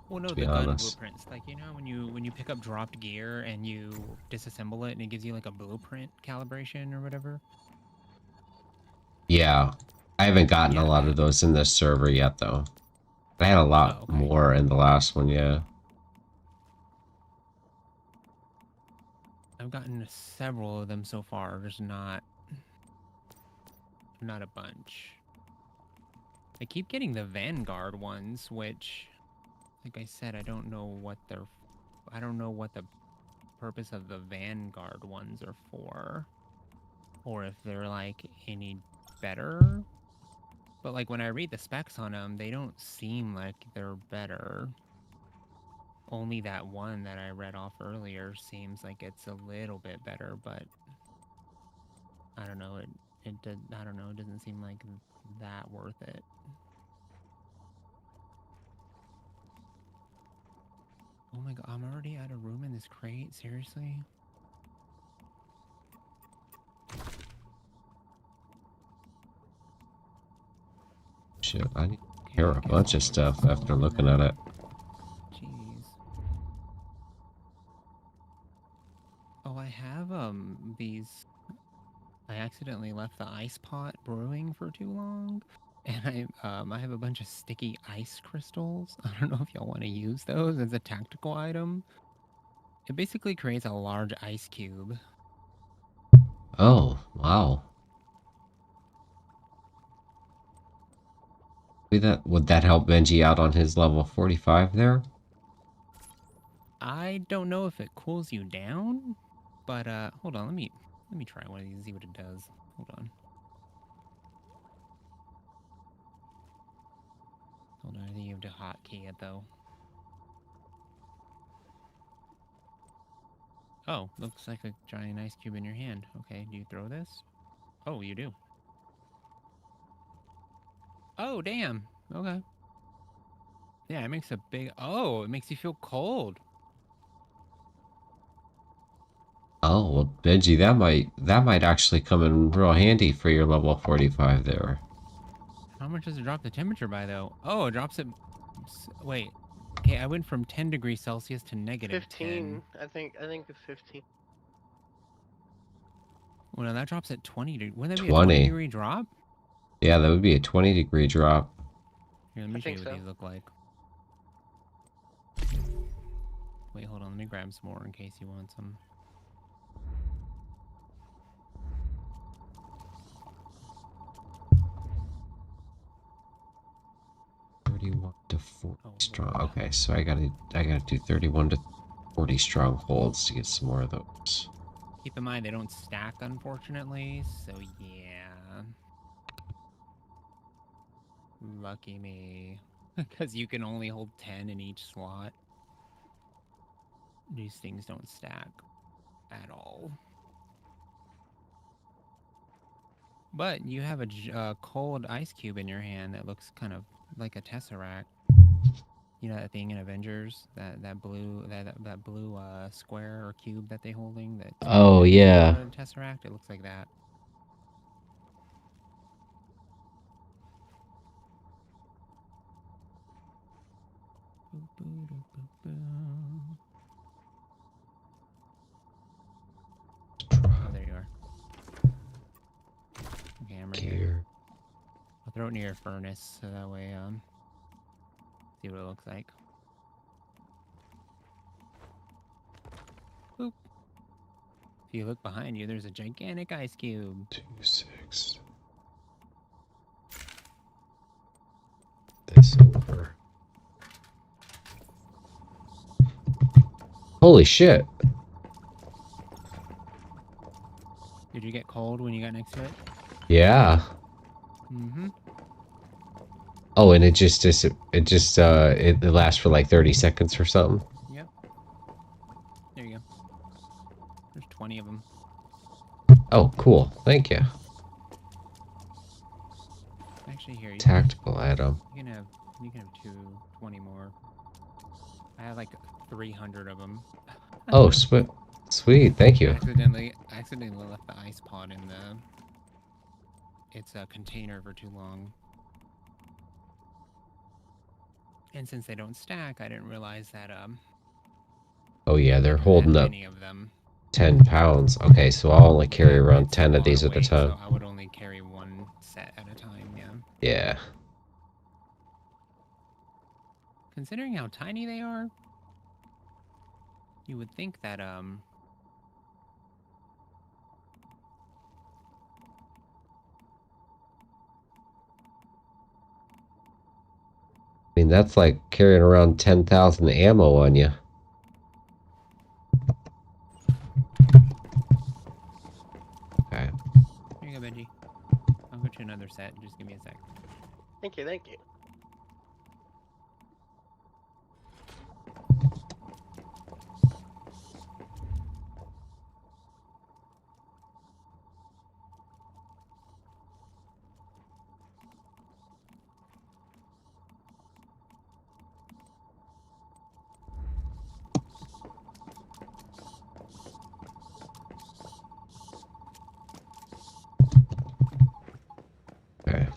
Well, no, To the be gun honest. blueprints. Like, you know, when you pick up dropped gear and you disassemble it and it gives you like a blueprint calibration or whatever. Yeah. I haven't gotten a Yeah. lot of those in this server yet, though. I had a lot Oh, okay. more in the last one, yeah. I've gotten several of them so far, just not a bunch. I keep getting the Vanguard ones, which, like I said, I don't know what the purpose of the Vanguard ones are for, or if they're like any better. But like when I read the specs on them, they don't seem like they're better. Only that one that I read off earlier seems like it's a little bit better, but I don't know. I don't know. It doesn't seem like that worth it. Oh my god, I'm already out of room in this crate? Seriously? Shit, I need to Okay, hear I a guess bunch I'll of stuff go after on looking that. at it. Jeez. Oh, I have these. I accidentally left the ice pot brewing for too long, and I have a bunch of sticky ice crystals. I don't know if y'all want to use those as a tactical item. It basically creates a large ice cube. Oh, wow. Would that help Benji out on his level 45 there? I don't know if it cools you down, but hold on, let me try one of these and see what it does. Hold on. Hold on, I think you have to hotkey it though. Oh, looks like a giant ice cube in your hand. Okay, do you throw this? Oh, you do. Oh, damn. Okay. Yeah, it makes a big... Oh, it makes you feel cold. Oh, well, Benji, that might actually come in real handy for your level 45 there. How much does it drop the temperature by, though? Oh, it drops it... Wait. Okay, I went from 10 degrees Celsius to negative 15. 10. I think it's 15. Well, no, that drops at 20. Wouldn't that be a 20. 20-degree drop? Yeah, that would be a 20-degree drop. Here, let I me show you think what so. these look like. Wait, hold on. Let me grab some more in case you want some. To 40 Oh, strong. Lord. Okay, so I gotta do 31 to 40 strongholds to get some more of those. Keep in mind they don't stack, unfortunately. So yeah. Lucky me. Because you can only hold 10 in each slot. These things don't stack at all. But you have a cold ice cube in your hand that looks kind of like a tesseract. You know that thing in Avengers, that blue square or cube that they holding that Oh yeah. a tesseract. It looks like that. Oh, there you are. Okay, I'm right here. I'll throw it near a furnace so that way see what it looks like. Boop. If you look behind you, there's a gigantic ice cube. 2, 6. This over. Holy shit. Did you get cold when you got next to it? Yeah. Mm-hmm. Oh, and it lasts for like 30 seconds or something. Yep. There you go. There's 20 of them. Oh, cool. Thank you. Actually, here Tactical item. you can have 20 more. I have like 300 of them. Oh, sweet. Thank you. Accidentally left the ice pod in its container for too long. And since they don't stack, I didn't realize that Oh yeah, they're I had holding up many of them. 10 pounds. Okay, so I'll only carry Yeah, around it's 10 a of lot these of at a weight, time. so I would only carry one set at a time, yeah. Yeah. Considering how tiny they are, you would think that I mean, that's like carrying around 10,000 ammo on you. Okay. Here you go, Benji. I'll go to another set. Just give me a sec. Thank you, thank you. Okay.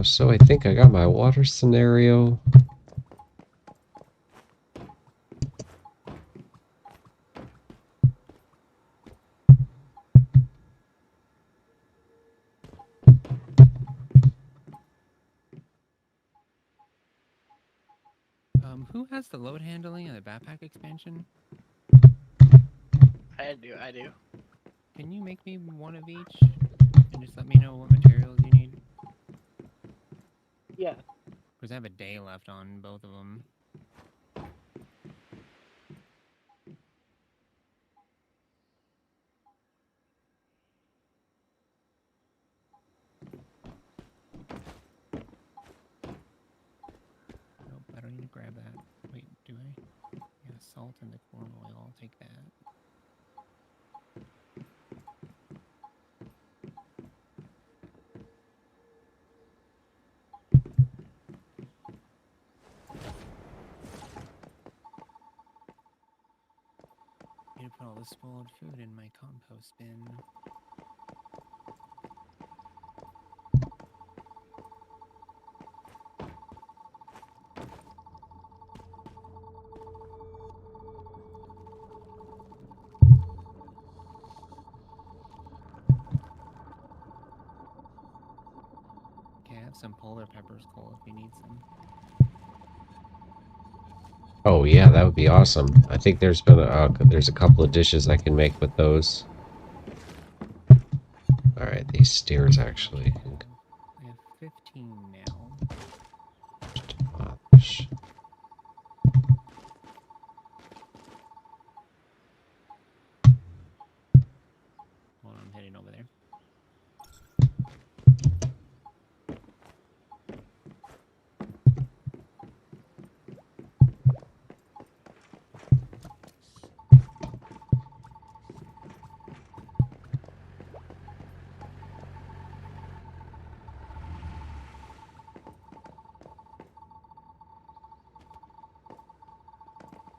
So I think I got my water scenario. Who has the load handling and the backpack expansion? I do. Can you make me one of each? And just let me know what materials you need? Yeah. Because I have a day left on both of them. Nope, I don't need to grab that. Wait, do I? Yeah, salt and the corn oil. I'll take that. Need to put all the spoiled food in my compost bin. Okay, I have some polar peppers, Cole, if you need some. Oh yeah, that would be awesome. I think there's a couple of dishes I can make with those. All right, these stairs actually. I have 15 now. Demolish. Hold on, I'm heading over there.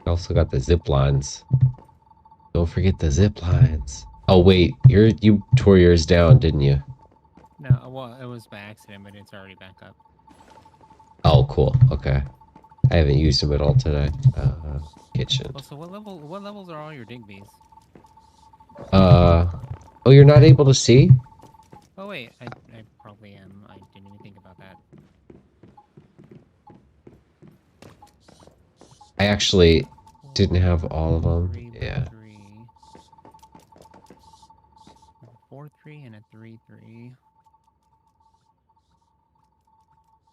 I also got the zip lines. Don't forget the zip lines. Oh wait, you tore yours down, didn't you? No, well, it was by accident, but it's already back up. Oh cool. Okay. I haven't used them at all today. Kitchen. Well, so what levels are all your Digbees? Uh. Oh, you're not able to see? Oh wait, I probably am. I didn't even think about that. I actually didn't Four, have all of them. 3 by Yeah. 3. 4-3 and a 3-3.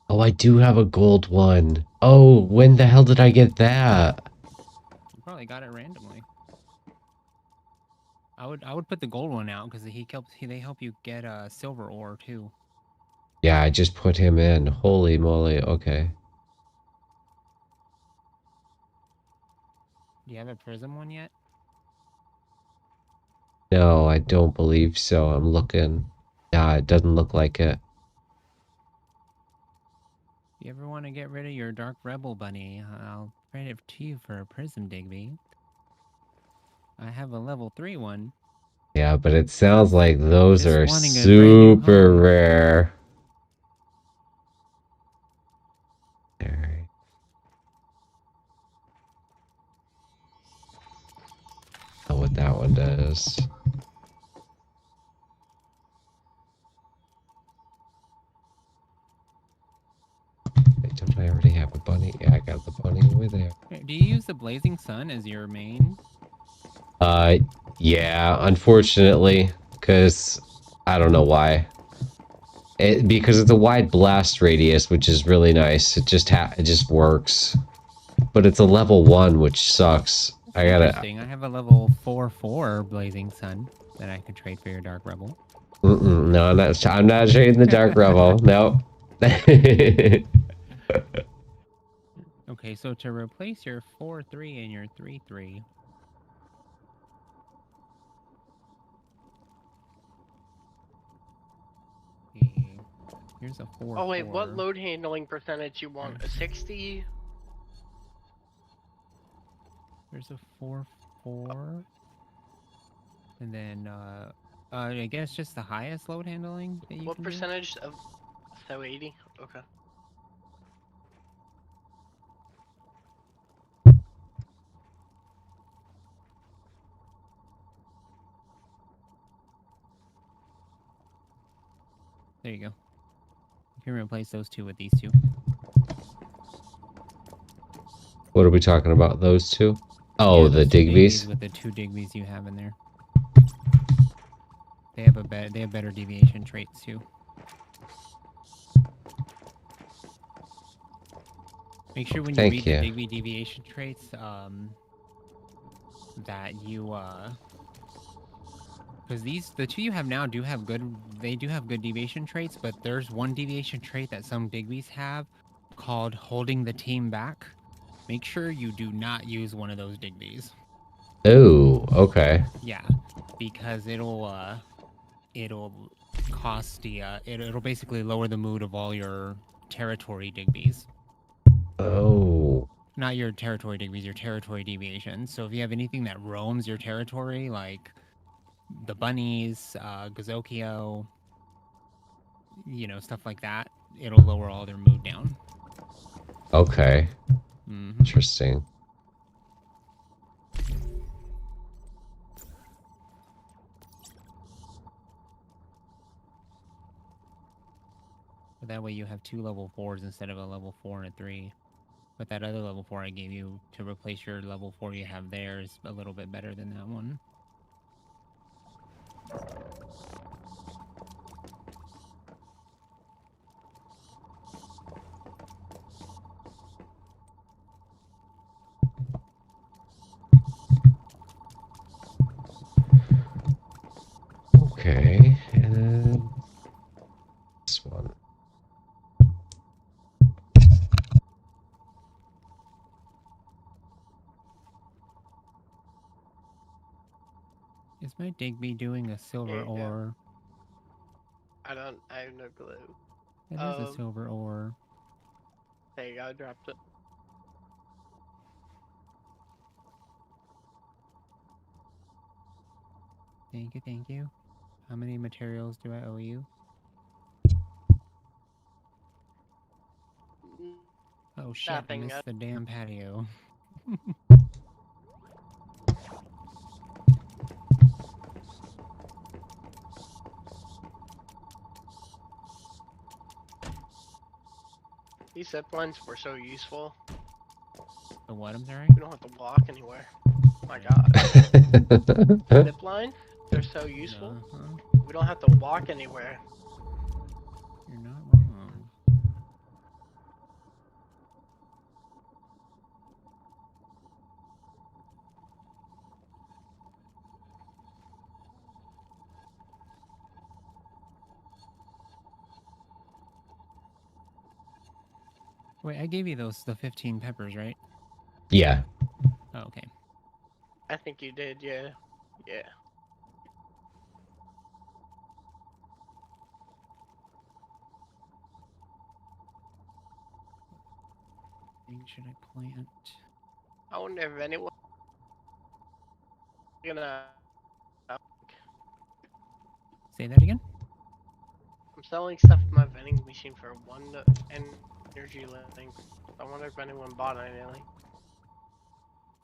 Oh, I do have a gold one. Oh, when the hell did I get that? You probably got it randomly. I would put the gold one out because they help you get silver ore too. Yeah, I just put him in. Holy moly. Okay. Do you have a prism one yet? No, I don't believe so. I'm looking. Nah, it doesn't look like it. If you ever want to get rid of your Dark Rebel bunny, I'll trade it to you for a prism Digby. I have a level 3 one. Yeah, but it sounds like those Just are wanting a brand new super home. rare. Alright. Know what that one does. Wait, don't I already have a bunny? Yeah, I got the bunny over there. Do you use the Blazing Sun as your main? Uh, yeah, unfortunately, because I don't know why. Because it's a wide blast radius, which is really nice. It just works. But it's a level 1, which sucks. I gotta... Interesting. I have a level 4/4 Blazing Sun that I could trade for your Dark Rebel. No, I'm not trading the Dark Rebel. Nope. Okay, so to replace your 4/3 and your 3/3, here's a Oh wait, what 4/4. load handling percentage you want? A 60? There's a 4/4, and then I guess just the highest load handling that you What can do. percentage of... So 80? Okay. There you go. You can replace those two with these two. What are we talking about? Those two? Oh, Yeah, the those two Digbees Digbees? with the two Digbees you have in there. They have better deviation traits too. Make sure when you Thank read the you. Digby deviation traits, that you because the two you have now do have good deviation traits, but there's one deviation trait that some Digbees have called holding the team back. Make sure you do not use one of those Digbees. Oh, okay. Yeah, because it'll cost it'll basically lower the mood of all your territory Digbees. Oh, Not your territory Digbees, your territory deviations. So if you have anything that roams your territory, like the bunnies, Gazokio, stuff like that, it'll lower all their mood down. okay. Mm-hmm. Interesting. But that way you have two level 4s instead of a level 4 and a 3. But that other level 4 I gave you to replace your level 4 you have there is a little bit better than that one. Okay, and then this one. Is my Digby doing a silver Here you go. ore? I have no clue. It is a silver ore. There you go, I dropped it. Thank you, thank you. How many materials do I owe you? Oh shit, Nothing. I missed the damn patio. These zip lines were so useful. The what, I'm sorry? We don't have to walk anywhere. My god. Zip line? They're so useful. We don't have to walk anywhere. You're not wrong. Wait, I gave you the 15 peppers, right? Yeah. Oh, okay. I think you did, yeah. Yeah. Thing should I plant? I wonder if anyone gonna. Say that again? I'm selling stuff in my vending machine for 1 energy link. I wonder if anyone bought anything.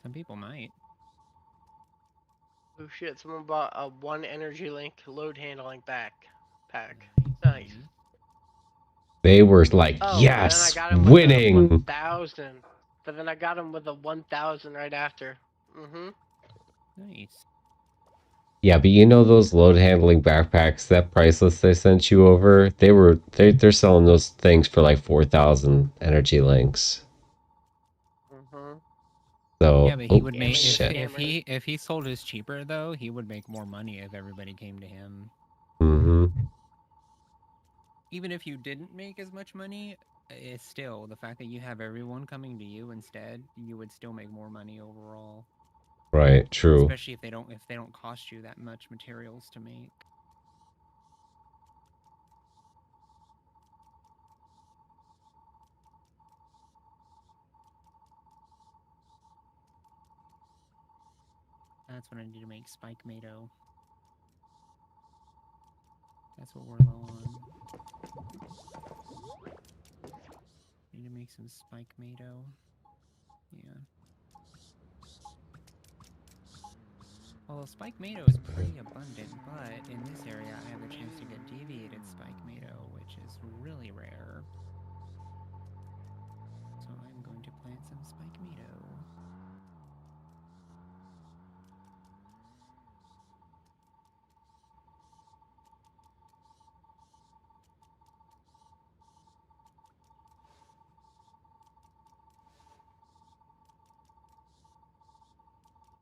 Some people might. Oh shit! Someone bought a 1 energy link load handling pack. Nice. They were like, Oh, but then I yes, got him with a winning. 1,000. But then I got him with a 1,000 right after. Nice. Yeah, but you know those load handling backpacks, that price list they sent you over, they're selling those things for like 4,000 energy links. So, Yeah, but he would Scamming make the shit. scammers. if he sold his cheaper though, he would make more money if everybody came to him. Mm-hmm. Even if you didn't make as much money, it's still the fact that you have everyone coming to you instead, you would still make more money overall. Right, true. Especially if they don't cost you that much materials to make. That's what I need to make spike mado. That's what we're low on. Need to make some spike mado. Yeah. Although spike mado is pretty abundant, but in this area I have the chance to get deviated spike mado, which is really rare. So I'm going to plant some spike mado.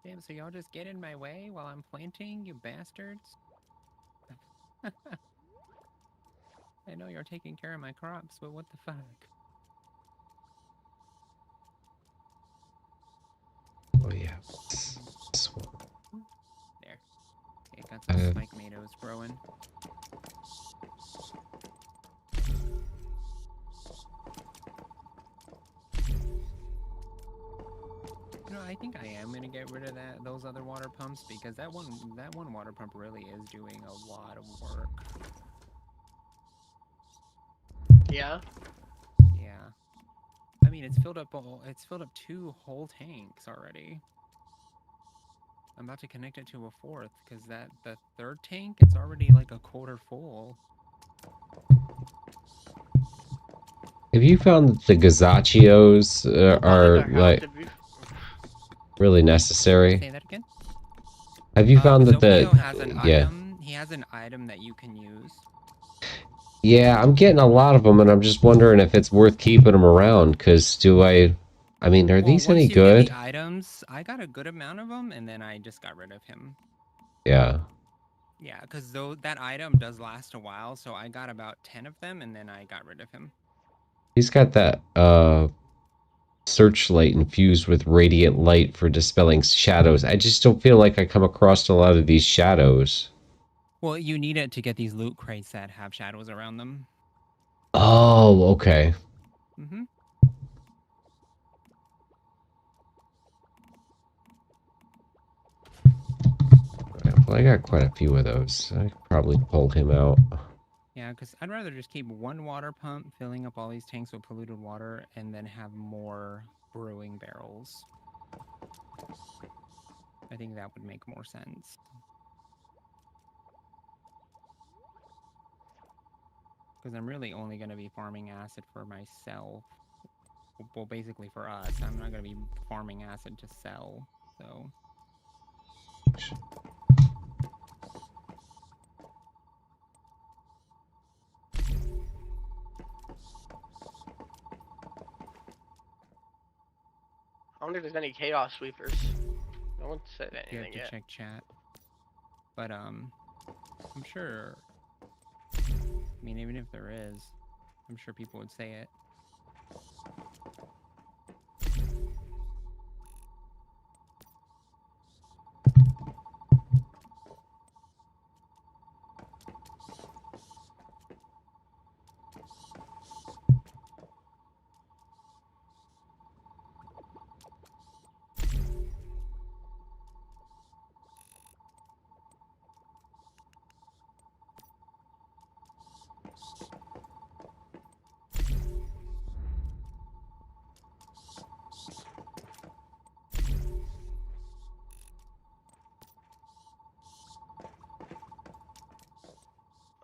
Damn, so y'all just get in my way while I'm planting, you bastards? I know you're taking care of my crops, but what the fuck? Oh, yeah. This one. There. Okay, got some spike tomatoes growing. You know, I think I am gonna get rid of those other water pumps because that one water pump really is doing a lot of work. Yeah. Yeah. I mean, it's filled up 2 whole tanks already. I'm about to connect it to a 4th because the 3rd tank, it's already like a quarter full. Have you found that the gazaccios Hold on, are their house. like If you, really necessary? Say that again. Have you found that the Gazopio has an yeah item. He has an item that you can use. yeah I'm getting a lot of them and I'm just wondering if it's worth keeping them around because I mean are Well, these any once you get the good? items, I got a good amount of them, and then I just got rid of him. Yeah, Yeah, because though that item does last a while, so I got about 10 of them, and then I got rid of him. he's got that searchlight infused with radiant light for dispelling shadows. I just don't feel like I come across a lot of these shadows. Well, you need it to get these loot crates that have shadows around them. Oh, okay. Mm-hmm. Well, I got quite a few of those. I could probably pull him out. Yeah, because I'd rather just keep one water pump filling up all these tanks with polluted water and then have more brewing barrels. I think that would make more sense. Because I'm really only going to be farming acid for myself. Well, basically for us. I'm not going to be farming acid to sell, so... I wonder if there's any chaos sweepers. No one said You have anything to yet. check chat. But, I'm sure... I mean, even if there is, I'm sure people would say it.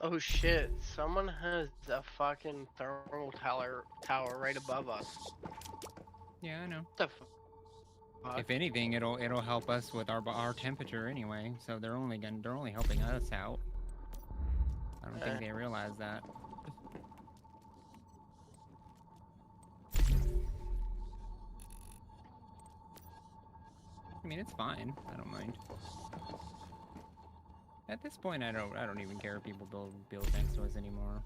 Oh shit, someone has a fucking thermal tower right above us. Yeah, I know. What the fuck? If anything, it'll help us with our temperature anyway. So they're only helping us out. I don't think they realize that. I mean, it's fine. I don't mind. At this point, I don't even care if people build next to us anymore.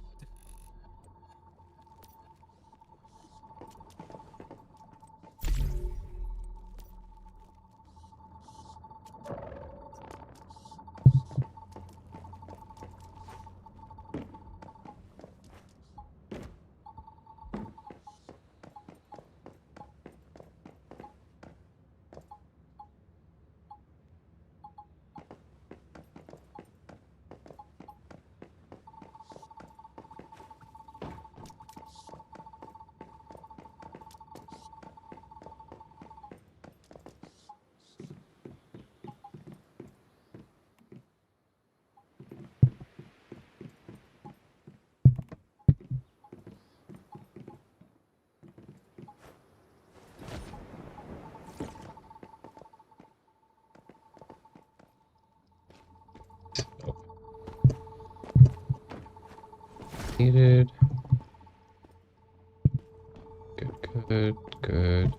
Needed. Good, good, good.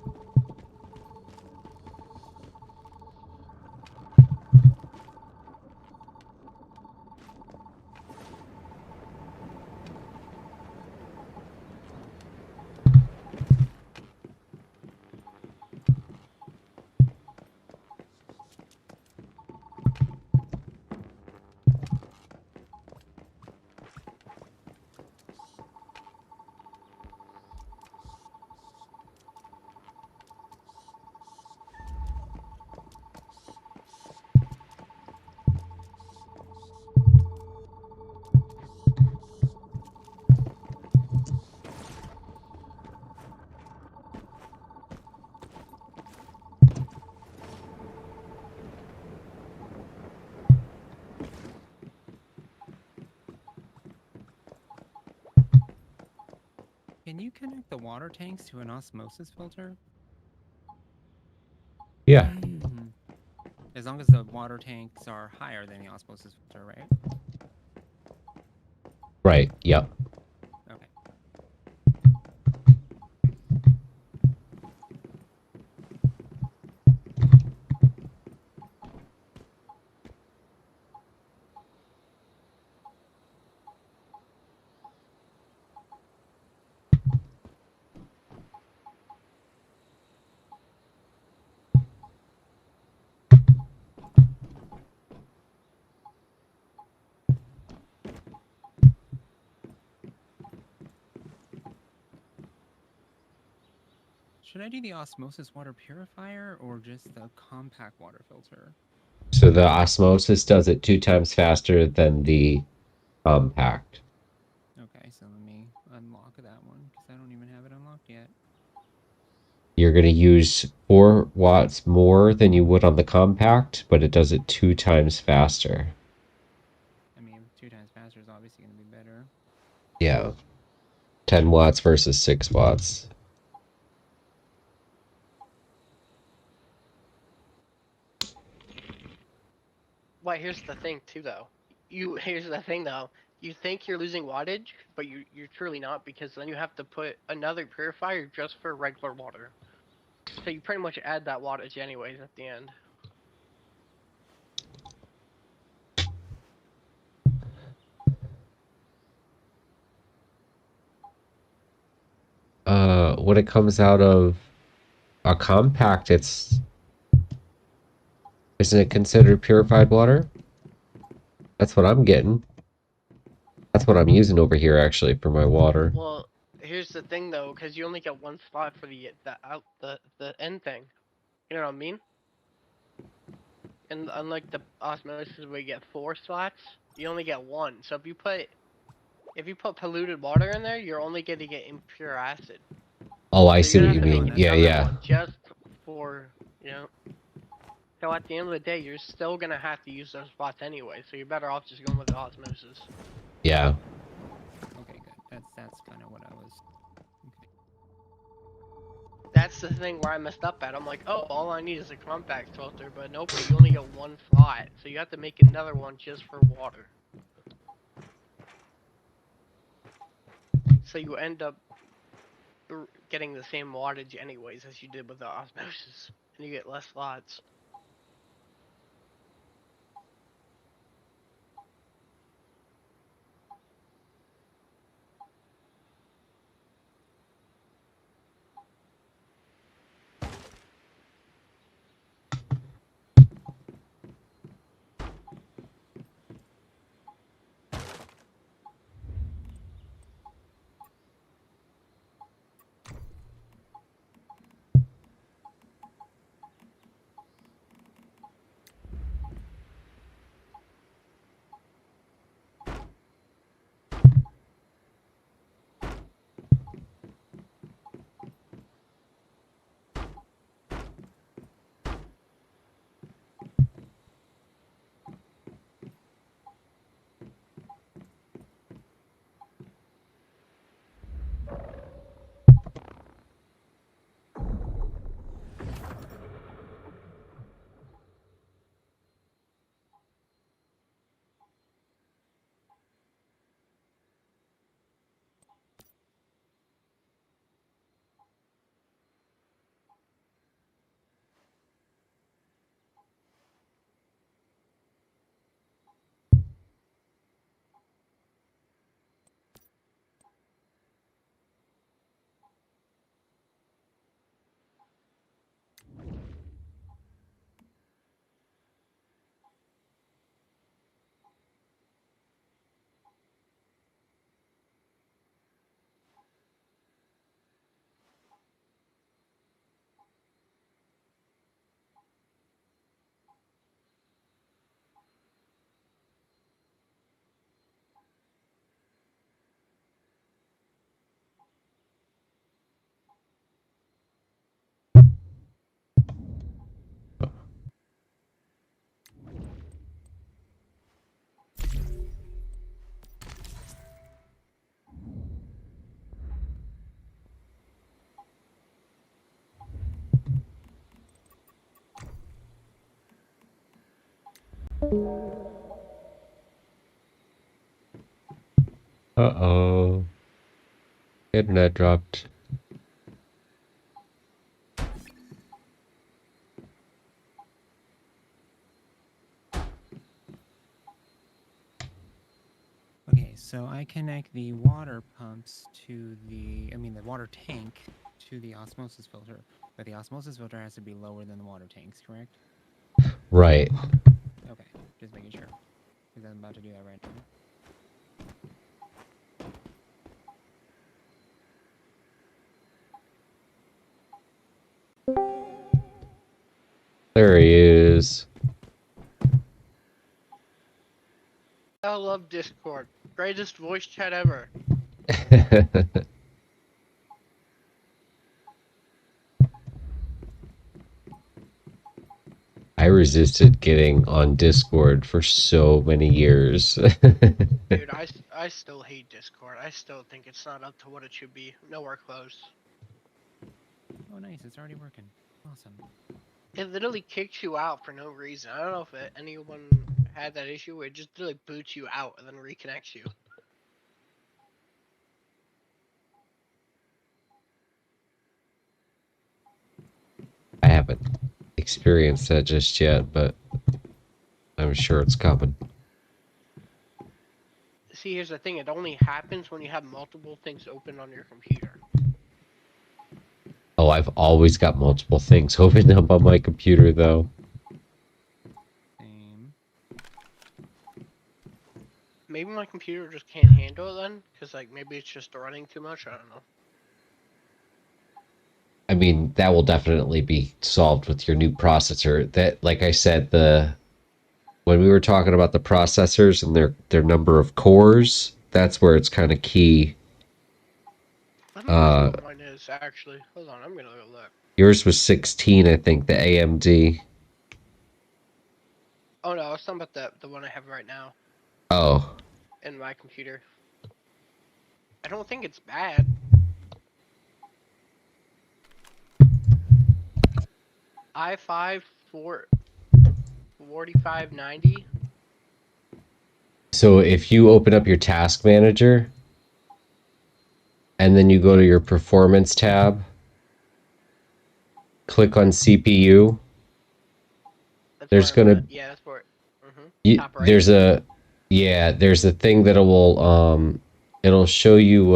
Can you connect the water tanks to an osmosis filter? Yeah. As long as the water tanks are higher than the osmosis filter, right? Right. Yep. Okay. Should I do the osmosis water purifier or just the compact water filter? So the osmosis does it 2 times faster than the compact. Okay, so let me unlock that one because I don't even have it unlocked yet. You're going to use 4 watts more than you would on the compact, but it does it 2 times faster. I mean, 2 times faster is obviously going to be better. Yeah. 10 watts versus 6 watts. Well, here's the thing too, though. Here's the thing though. You think you're losing wattage, but you're truly not, because then you have to put another purifier just for regular water. So you pretty much add that wattage anyways at the end. When it comes out of a compact, isn't it considered purified water? That's what I'm getting. That's what I'm using over here actually for my water. Well, here's the thing though, because you only get one slot for the end thing. You know what I mean? And unlike the osmosis where you get 4 slots, you only get one. So if you put polluted water in there, you're only going to get impure acid. Oh, I So see you're what gonna you have to make mean. Yeah, another yeah. one just for, you know. So at the end of the day, you're still gonna have to use those spots anyway. So you're better off just going with the osmosis. Yeah. Okay, good. That's kind of what I was. Okay. That's the thing where I messed up at. I'm like, oh, all I need is a compact filter, but nope, you only get one slot, so you have to make another one just for water. So you end up getting the same wattage anyways as you did with the osmosis, and you get less slots. Uh-oh. Internet dropped. Okay, so I connect the water pumps to the water tank to the osmosis filter. But the osmosis filter has to be lower than the water tanks, correct? Right. Okay, just making sure. Because I'm about to do that right now. There he is. I love Discord. Greatest voice chat ever. I resisted getting on Discord for so many years. Dude, I still hate Discord. I still think it's not up to what it should be. Nowhere close. Oh, nice, it's already working. Awesome. It literally kicks you out for no reason. I don't know if anyone had that issue where it just literally boots you out and then reconnects you. I haven't experienced that just yet, but I'm sure it's coming. See, here's the thing. It only happens when you have multiple things open on your computer. Oh, I've always got multiple things open up on my computer, though. Same. Maybe my computer just can't handle it then? Because, like, maybe it's just running too much? I don't know. I mean, that will definitely be solved with your new processor. That, like I said, when we were talking about the processors and their number of cores, that's where it's kind of key. Let me look what mine is, actually. Hold on, I'm gonna go look. Yours was 16, I think, the AMD. Oh no, I was talking about the one I have right now Oh. in my computer. I don't think it's bad. i5 4590. So if you open up your task manager and then you go to your performance tab, click on CPU, That's there's where I'm gonna at. Yeah, that's where. Top right. there's a there's a thing that'll it'll show you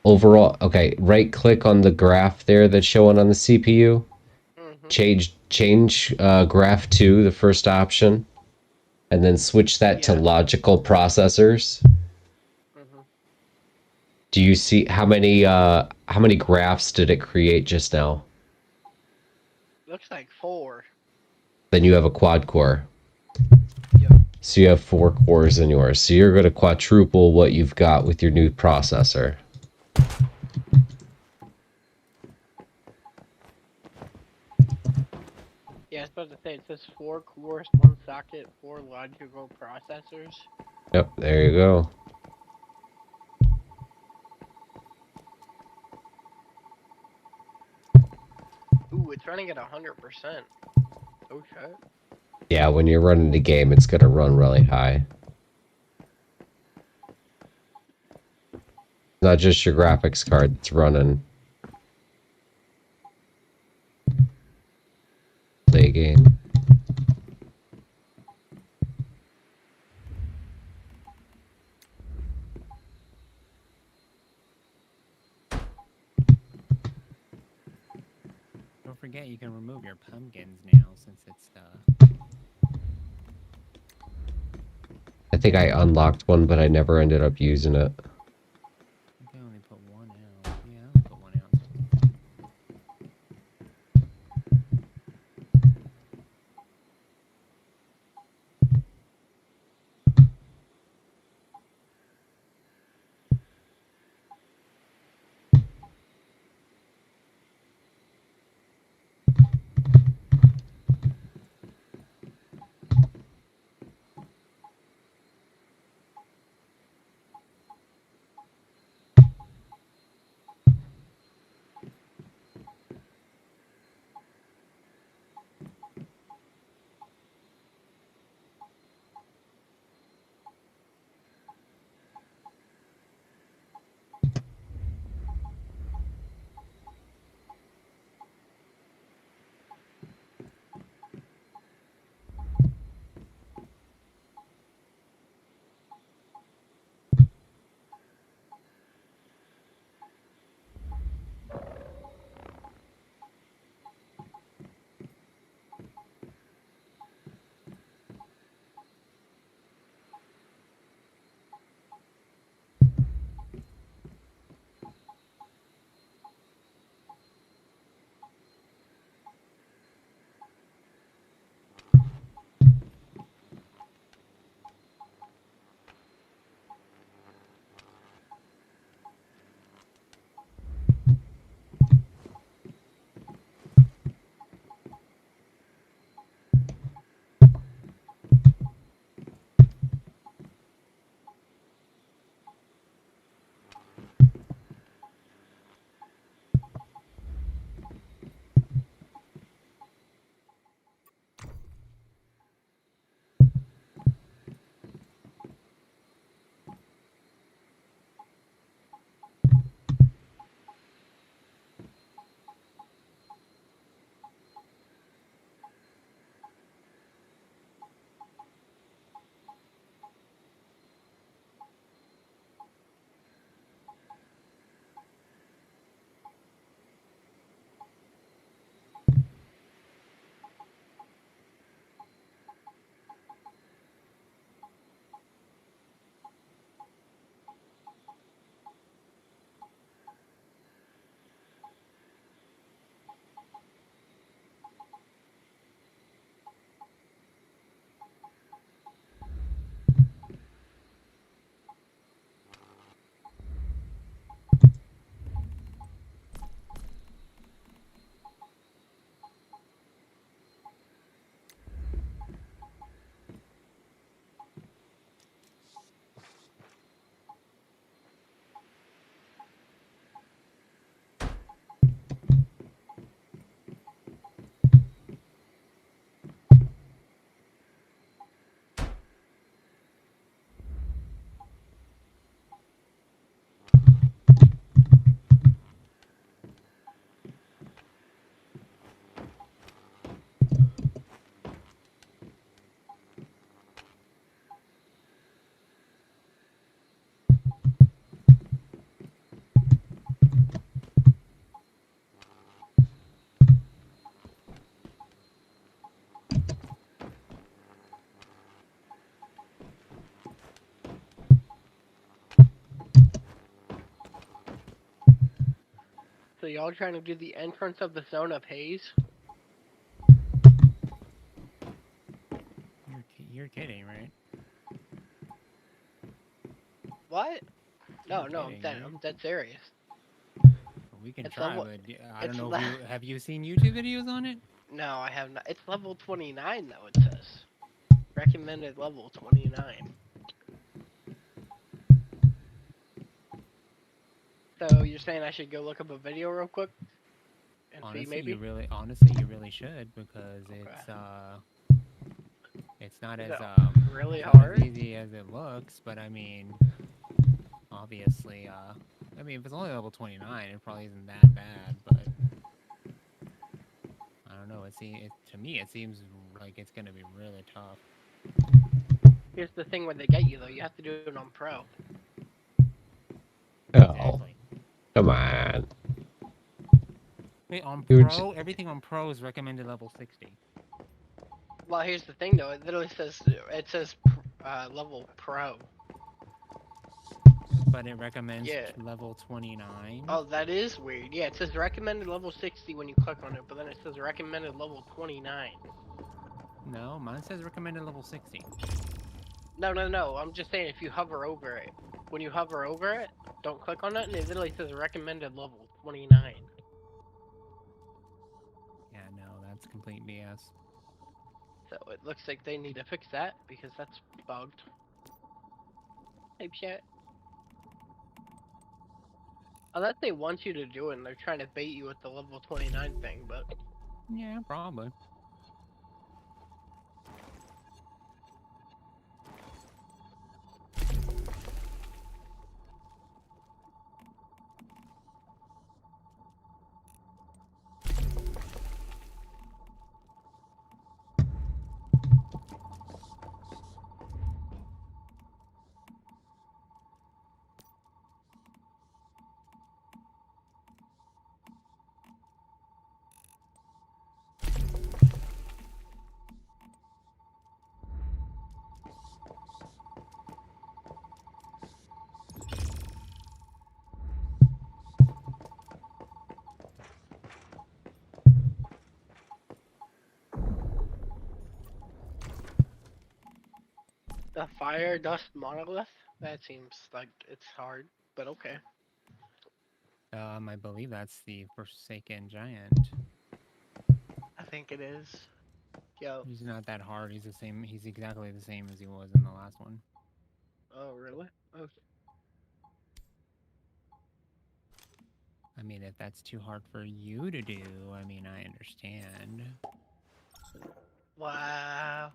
overall. Okay, right click on the graph there that's showing on the CPU. Change graph to the first option, and then switch that to Yeah. logical processors. Do you see how many graphs did it create just now? Looks like 4. Then you have a quad core. Yep. So you have 4 cores in yours. So you're going to quadruple what you've got with your new processor. Yeah, I was supposed to say it says 4 cores, 1 socket, 4 logical processors. Yep, there you go. Ooh, it's running at 100%. Oh shit. Yeah, when you're running the game, it's going to run really high. Not just your graphics card that's running. Play a game. Don't forget you can remove your pumpkins now since it's I think I unlocked one, but I never ended up using it. I think I only put 1 out. Yeah, I only put 1 out. y'all trying to do the entrance of the zone of haze? You're kidding, right? What? No, You're no, kidding, right? I'm dead serious. We can It's try, level. but I don't It's know if you have you seen YouTube videos on it? no, I have not. It's level 29 though. It says recommended level 29. So you're saying I should go look up a video real quick and see maybe? Honestly, you really should because Okay. it's not Is as it really it's not as hard? easy as it looks, but I mean, obviously, I mean, if it's only level 29, it probably isn't that bad, but I don't know. To me, it seems like it's gonna be really tough. Here's the thing when they get you though. You have to do it on pro. Oh, Exactly. come on. Wait, on Dude, pro, everything on pro is recommended level 60. Well, here's the thing though. It literally says level pro. But it recommends Yeah. level 29. Oh, that is weird. Yeah, it says recommended level 60 when you click on it, but then it says recommended level 29. No, mine says recommended level 60. No, no, no. I'm just saying if you hover over it, when you hover over it, don't click on it, and it literally says recommended level 29. Yeah, no, that's complete BS. So it looks like they need to fix that because that's bugged. Hey, chat. Unless they want you to do it and they're trying to bait you with the level 29 thing, but Yeah, probably. the fire dust monolith, that seems like it's hard, but okay. I believe that's the Forsaken Giant. I think it is. Yo. He's not that hard. He's the same. He's exactly the same as he was in the last one. Oh, really? Oh, I mean, if that's too hard for you to do, I mean, I understand. wow.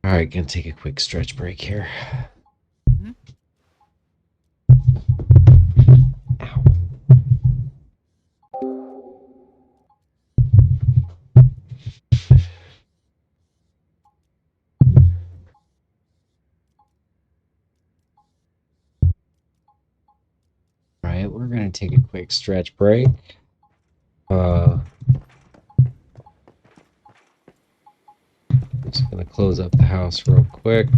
all right, gonna take a quick stretch break here. Hmm? Ow. All right, we're gonna take a quick stretch break. Uh, I'm just gonna close up the house real quick.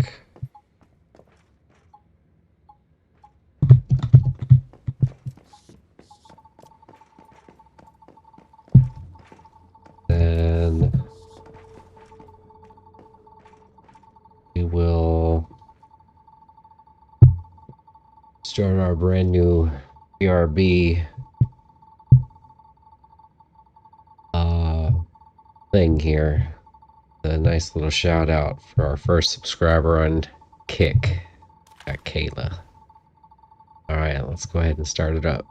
Then we will start our brand new BRB thing here. A nice little shout out for our first subscriber on Kick, Kayla. All right, let's go ahead and start it up.